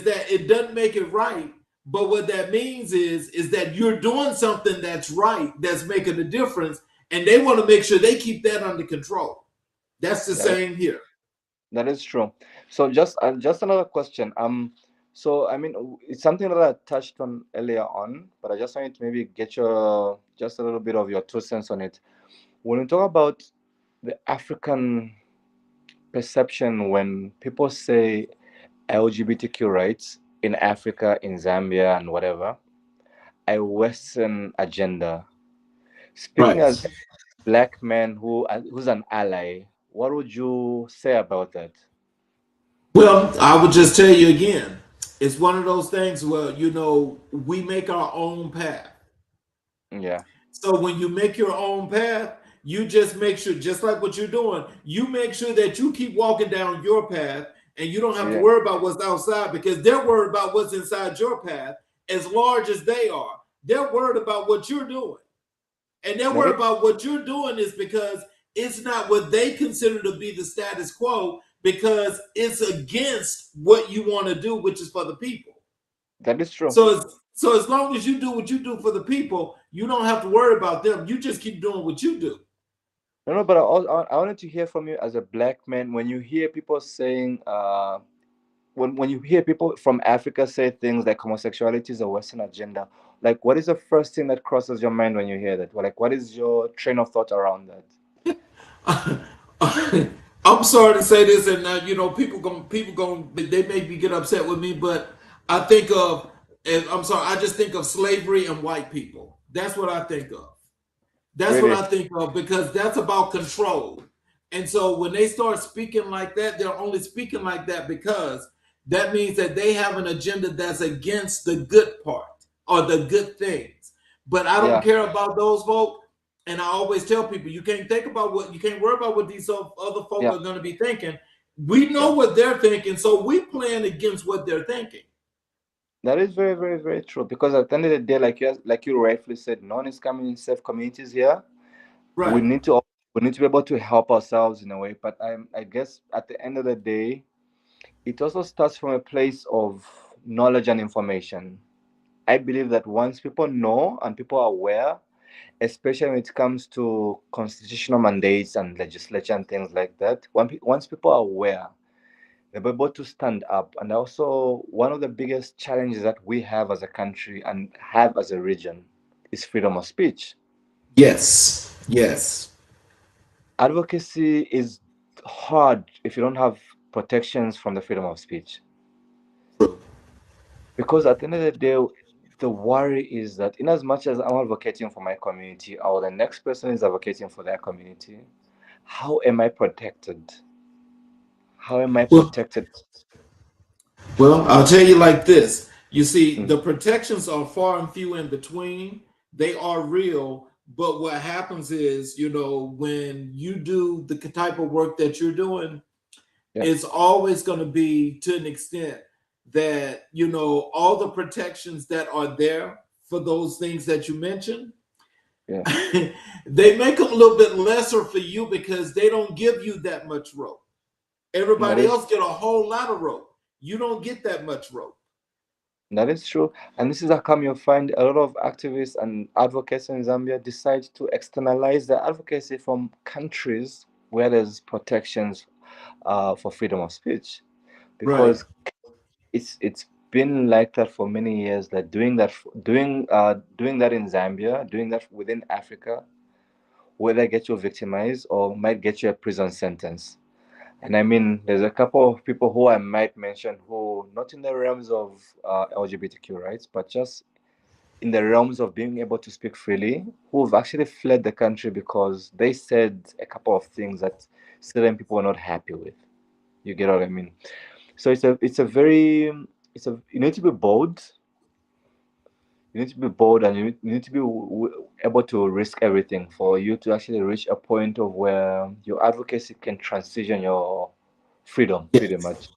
that it doesn't make it right. But what that means is that you're doing something that's right, that's making a difference, and they want to make sure they keep that under control. That's the that is, same here. that is true. So just another question. So I mean, it's something that I touched on earlier on, but I just wanted to maybe get your just a little bit of your 2 cents on it. when we talk about the African perception, when people say LGBTQ rights in Africa, in Zambia, and whatever, a Western agenda. Speaking as Right. a black man who's an ally, what would you say about that? Well, I would just tell you again, it's one of those things where, we make our own path. Yeah, So when you make your own path, you just make sure, just like what you're doing, you make sure that you keep walking down your path and you don't have to yeah, worry about what's outside because they're worried about what's inside your path as large as they are. They're worried about what you're doing. And they're that is worried about what you're doing is because it's not what they consider to be the status quo because it's against what you want to do, which is for the people. that is true. So as long as you do what you do for the people, you don't have to worry about them. You just keep doing what you do. No, no, but I wanted to hear from you as a black man when you hear people saying, when you hear people from Africa say things like homosexuality is a Western agenda, like what is the first thing that crosses your mind when you hear that? Like, what is your train of thought around that? I'm sorry to say this, and people going they maybe get upset with me, but I think of, and I'm sorry, I just think of slavery and white people. That's what I think of. That's what Really? I think of because that's about control. And so when they start speaking like that, they're only speaking like that because that means that they have an agenda that's against the good part or the good things. But I don't Yeah, care about those folk. And I always tell people you can't worry about what these other folk yeah, are going to be thinking. We know yeah. what they're thinking, so we plan against what they're thinking. That is very, very, very true. Because at the end of the day, like you rightfully said, no one is coming in safe communities here. We Right. need to we need to be able to help ourselves in a way. But I guess at the end of the day, it also starts from a place of knowledge and information. I believe that once people know and people are aware, especially when it comes to constitutional mandates and legislature and things like that, once people are aware, they'll be able to stand up. And also, one of the biggest challenges that we have as a country and have as a region is freedom of speech. Yes. Yes. Advocacy is hard if you don't have protections from the freedom of speech. Because at the end of the day, the worry is that in as much as I'm advocating for my community or the next person is advocating for their community, how am I protected? How am I Well, protected? Well, I'll tell you like this. You see, Mm, the protections are far and few in between. They are real, but what happens is, when you do the type of work that you're doing, yeah, it's always going to be to an extent that, all the protections that are there for those things that you mentioned, yeah, they make them a little bit lesser for you because they don't give you that much rope. that Everybody is else get a whole lot of rope. You don't get that much rope. that is true. And this is how come you'll find a lot of activists and advocates in Zambia decide to externalize their advocacy from countries where there's protections for freedom of speech. Right. Because it's been like that for many years. That doing that in Zambia, doing that within Africa, whether get you victimized or might get you a prison sentence. And I mean, there's a couple of people who I might mention who not in the realms of LGBTQ rights, but just in the realms of being able to speak freely, who've actually fled the country because they said a couple of things that certain people were not happy with. You get what I mean? So it's a very it's a you need to be bold. You need to be bold, and you need to be able to risk everything for you to actually reach a point of where your advocacy can transition your freedom, pretty Yes. much.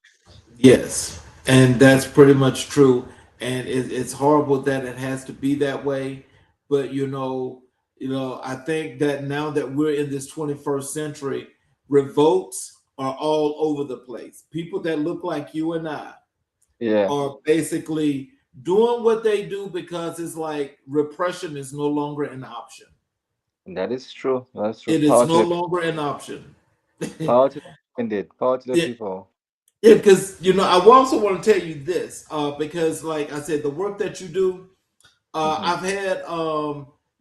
Yes. And that's pretty much true. And it's horrible that it has to be that way. But I think that now that we're in this 21st century, revolts are all over the place. People that look like you and I Yeah, are basically doing what they do because it's like repression is no longer an option. that is true. That's true. It is no longer an option. Power to indeed. Power to the Yeah, people. yeah, because I also want to tell you this, because like I said, the work that you do, Hmm. I've had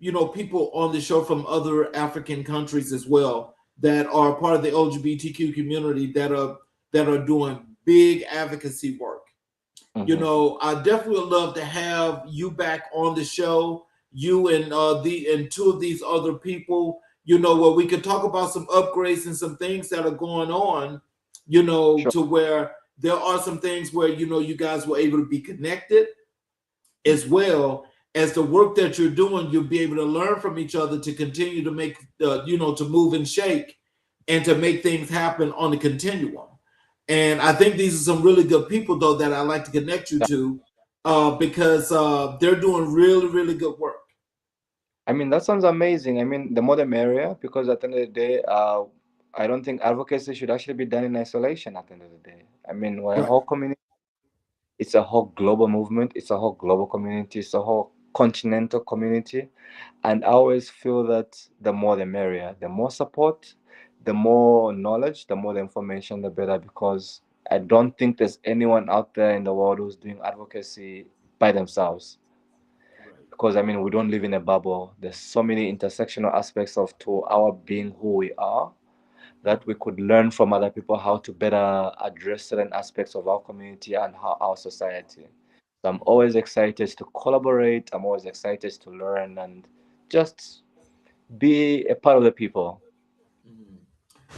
people on the show from other African countries as well that are part of the LGBTQ community that are doing big advocacy work. Mhm. I definitely would love to have you back on the show, you and two of these other people, where we could talk about some upgrades and some things that are going on, Sure. to where there are some things where you guys were able to be connected, as well as the work that you're doing. You'll be able to learn from each other to continue to make, to move and shake and to make things happen on the continuum. And I think these are some really good people, though, that I like to connect you Yeah. to, because they're doing really, really good work. I mean, that sounds amazing. I mean, the more the merrier, because at the end of the day, I don't think advocacy should actually be done in isolation at the end of the day. I mean, we're a Right. whole community. It's a whole global movement. It's a whole global community. It's a whole continental community. And I always feel that the more the merrier, the more support, the more knowledge, the more the information, the better. Because I don't think there's anyone out there in the world who's doing advocacy by themselves. Right. Because I mean, we don't live in a bubble. There's so many intersectional aspects of to our being who we are that we could learn from other people how to better address certain aspects of our community and how our society. So I'm always excited to collaborate. I'm always excited to learn and just be a part of the people. Mhm.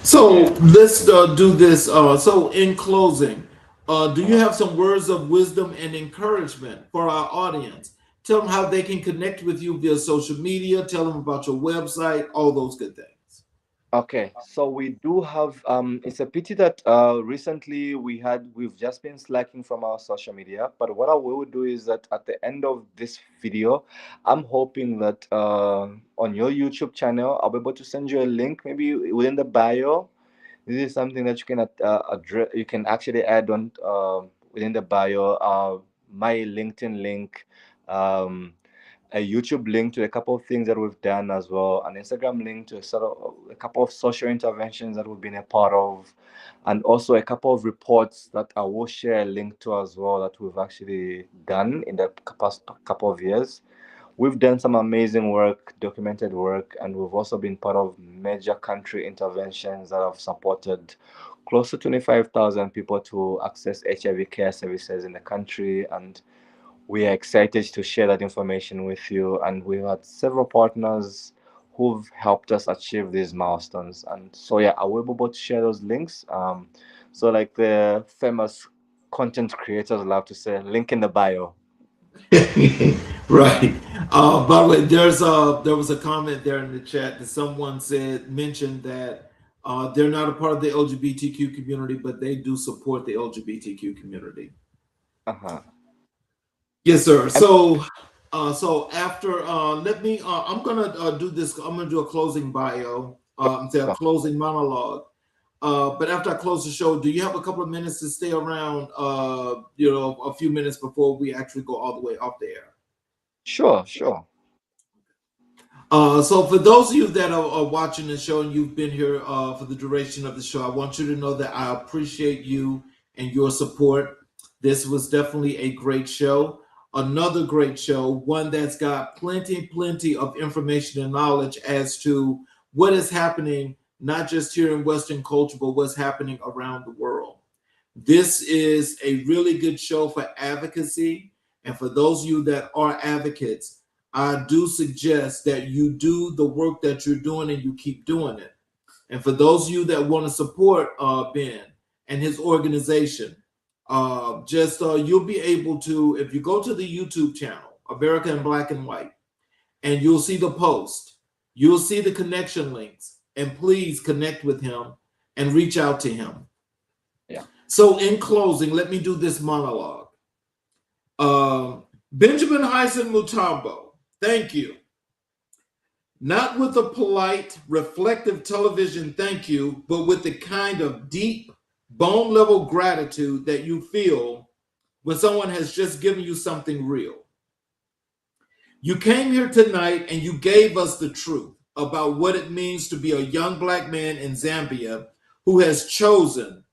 So Yeah. let's do this. So in closing, do you Uh-huh. have some words of wisdom and encouragement for our audience? Tell them how they can connect with you via social media. Tell them about your website, all those good things. Okay, so we do have it's a pity that recently we've just been slacking from our social media, but what I will do is that at the end of this video, I'm hoping that on your YouTube channel, I'll be able to send you a link maybe within the bio. This is something that you can address, you can actually add on within the bio, my LinkedIn link, um, a YouTube link to a couple of things that we've done as well, an Instagram link to sort of a couple of social interventions that we've been a part of, and also a couple of reports that I will share a link to as well that we've actually done in the past couple of years. We've done some amazing work, documented work, and we've also been part of major country interventions that have supported close to 25,000 people to access HIV care services in the country. And we are excited to share that information with you. And we've had several partners who've helped us achieve these milestones. And so, yeah, I will be able to share those links. So, like the famous content creators love to say, link in the bio. Right. By the way, there was a comment there in the chat that someone mentioned that they're not a part of the LGBTQ community, but they do support the LGBTQ community. Uh-huh. Yes, sir. I So after let me I'm gonna do this. I'm gonna do a closing bio, say a sure. closing monologue. But after I close the show, do you have a couple of minutes to stay around? A few minutes before we actually go all the way off the air. Sure, sure. So for those of you that are watching the show and you've been here for the duration of the show, I want you to know that I appreciate you and your support. This was definitely a great show, another great show, one that's got plenty of information and knowledge as to what is happening, not just here in Western culture, but what's happening around the world. This is a really good show for advocacy. And for those of you that are advocates, I do suggest that you do the work that you're doing and you keep doing it. And for those of you that want to support Ben and his organization, just you'll be able to, if you go to the YouTube channel, America in Black and White, and you'll see the post, you'll see the connection links, and please connect with him and reach out to him. Yeah. So, in closing, let me do this monologue. Benjamin Hyson Mutambo, thank you. Not with a polite, reflective television thank you, but with the kind of deep, bone level gratitude that you feel when someone has just given you something real. You came here tonight and you gave us the truth about what it means to be a young Black man in Zambia who has chosen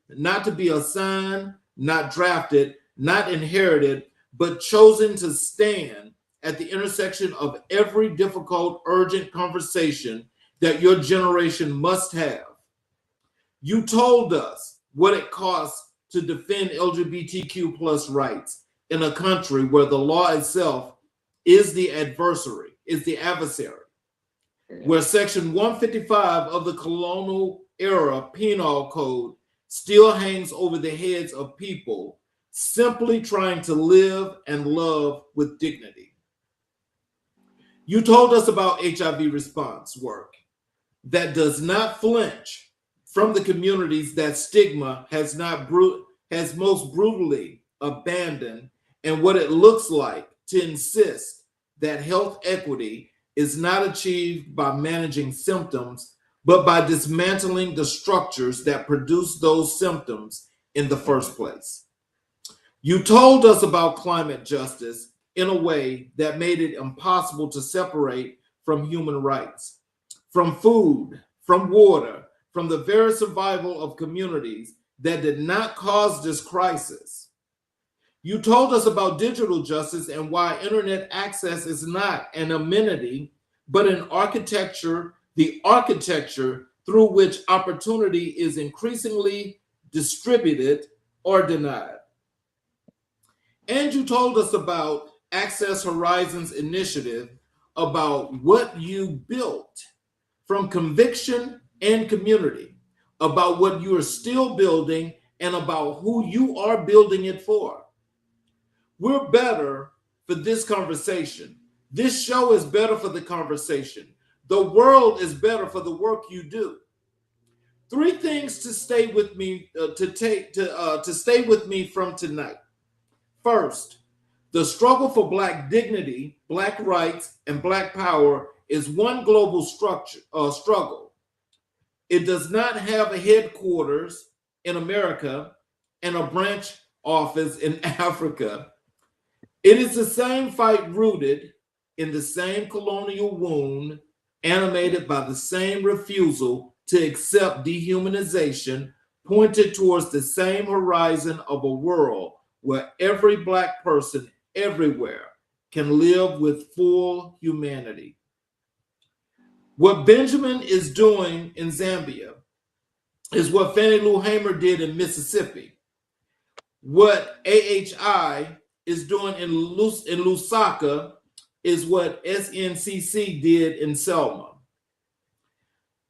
not to be assigned, not drafted, not inherited, but chosen to stand at the intersection of every difficult, urgent conversation that your generation must have. You told us what it costs to defend LGBTQ plus rights in a country where the law itself is the adversary, is the adversary, where Section 155 of the colonial era penal code still hangs over the heads of people simply trying to live and love with dignity. You told us about HIV response work that does not flinch from the communities that stigma has most brutally abandoned, and what it looks like to insist that health equity is not achieved by managing symptoms, but by dismantling the structures that produce those symptoms in the first place. You told us about climate justice in a way that made it impossible to separate from human rights, from food, from water, from the very survival of communities that did not cause this crisis. You told us about digital justice and why internet access is not an amenity, but an architecture, the architecture through which opportunity is increasingly distributed or denied. And you told us about Access Horizons initiative, about what you built from conviction and community, about what you are still building, and about who you are building it for. We're better for this conversation. This show is better for the conversation. The world is better for the work you do. 3 things to stay with me to stay with me from tonight. First, the struggle for Black dignity, Black rights, and Black power is one global struggle. It does not have a headquarters in America and a branch office in Africa. It is the same fight rooted in the same colonial wound, animated by the same refusal to accept dehumanization, pointed towards the same horizon of a world where every Black person everywhere can live with full humanity. What Benjamin is doing in Zambia is what Fannie Lou Hamer did in Mississippi. What AHI is doing in Lusaka is what SNCC did in Selma.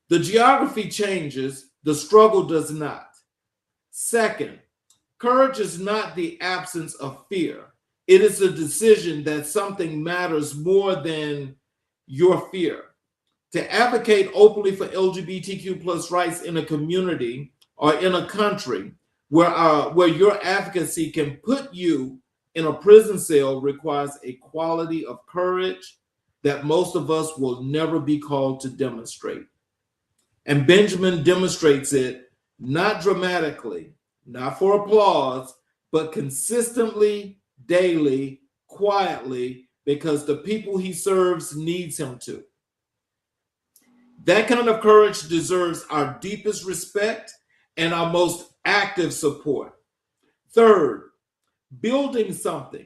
The geography changes, the struggle does not. Second, courage is not the absence of fear. It is a decision that something matters more than your fear. To advocate openly for LGBTQ plus rights in a community or in a country where your advocacy can put you in a prison cell requires a quality of courage that most of us will never be called to demonstrate. And Benjamin demonstrates it not dramatically, not for applause, but consistently, daily, quietly, because the people he serves needs him to. That kind of courage deserves our deepest respect and our most active support. Third, building something,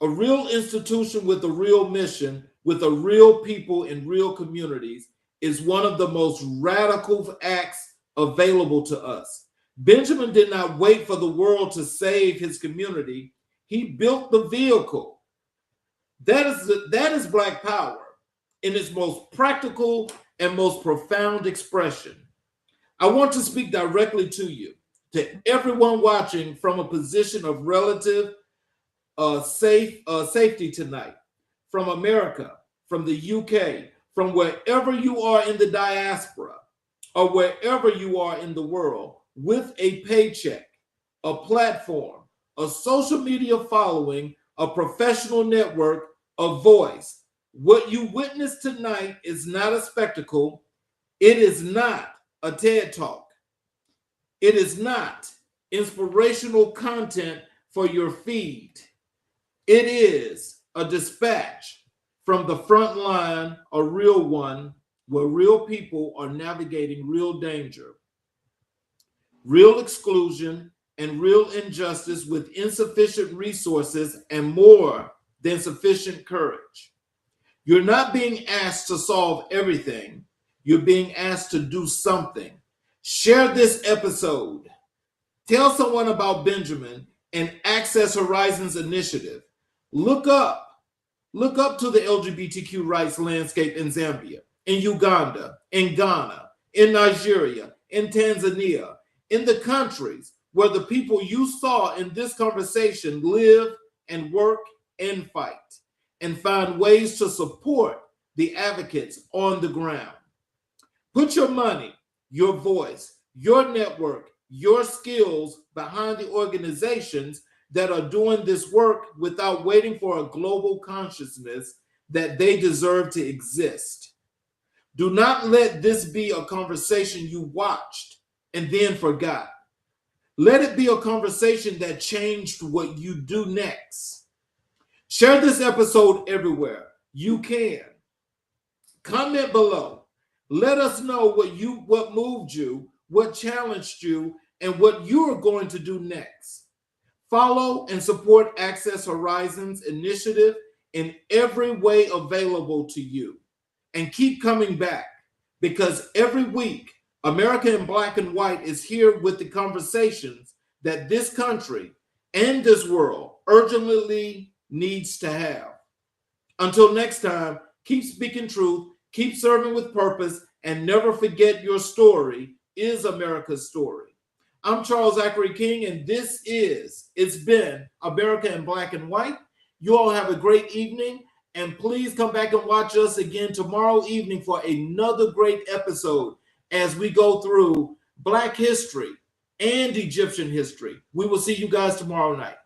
a real institution with a real mission, with a real people in real communities, is one of the most radical acts available to us. Benjamin did not wait for the world to save his community. He built the vehicle. That is Black power in its most practical and most profound expression. I want to speak directly to you, to everyone watching from a position of relative safety tonight, from America, from the UK, from wherever you are in the diaspora, or wherever you are in the world, with a paycheck, a platform, a social media following, a professional network, a voice. What you witnessed tonight is not a spectacle. It is not a TED Talk. It is not inspirational content for your feed. It is a dispatch from the front line, a real one, where real people are navigating real danger, real exclusion, and real injustice with insufficient resources and more than sufficient courage. You're not being asked to solve everything. You're being asked to do something. Share this episode. Tell someone about Benjamin and Access Horizons Initiative. Look up to the LGBTQ rights landscape in Zambia, in Uganda, in Ghana, in Nigeria, in Tanzania, in the countries where the people you saw in this conversation live and work and fight, and find ways to support the advocates on the ground. Put your money, your voice, your network, your skills behind the organizations that are doing this work without waiting for a global consciousness that they deserve to exist. Do not let this be a conversation you watched and then forgot. Let it be a conversation that changed what you do next. Share this episode everywhere you can. Comment below. Let us know what moved you, what challenged you, and what you're going to do next. Follow and support Access Horizons Initiative in every way available to you. And keep coming back, because every week, America in Black and White is here with the conversations that this country and this world urgently needs to have. Until next time, keep speaking truth, keep serving with purpose, and never forget your story is America's story. I'm Charles Zachary King, and it's been America in Black and White. You all have a great evening, and please come back and watch us again tomorrow evening for another great episode as we go through Black history and Egyptian history. We will see you guys tomorrow night.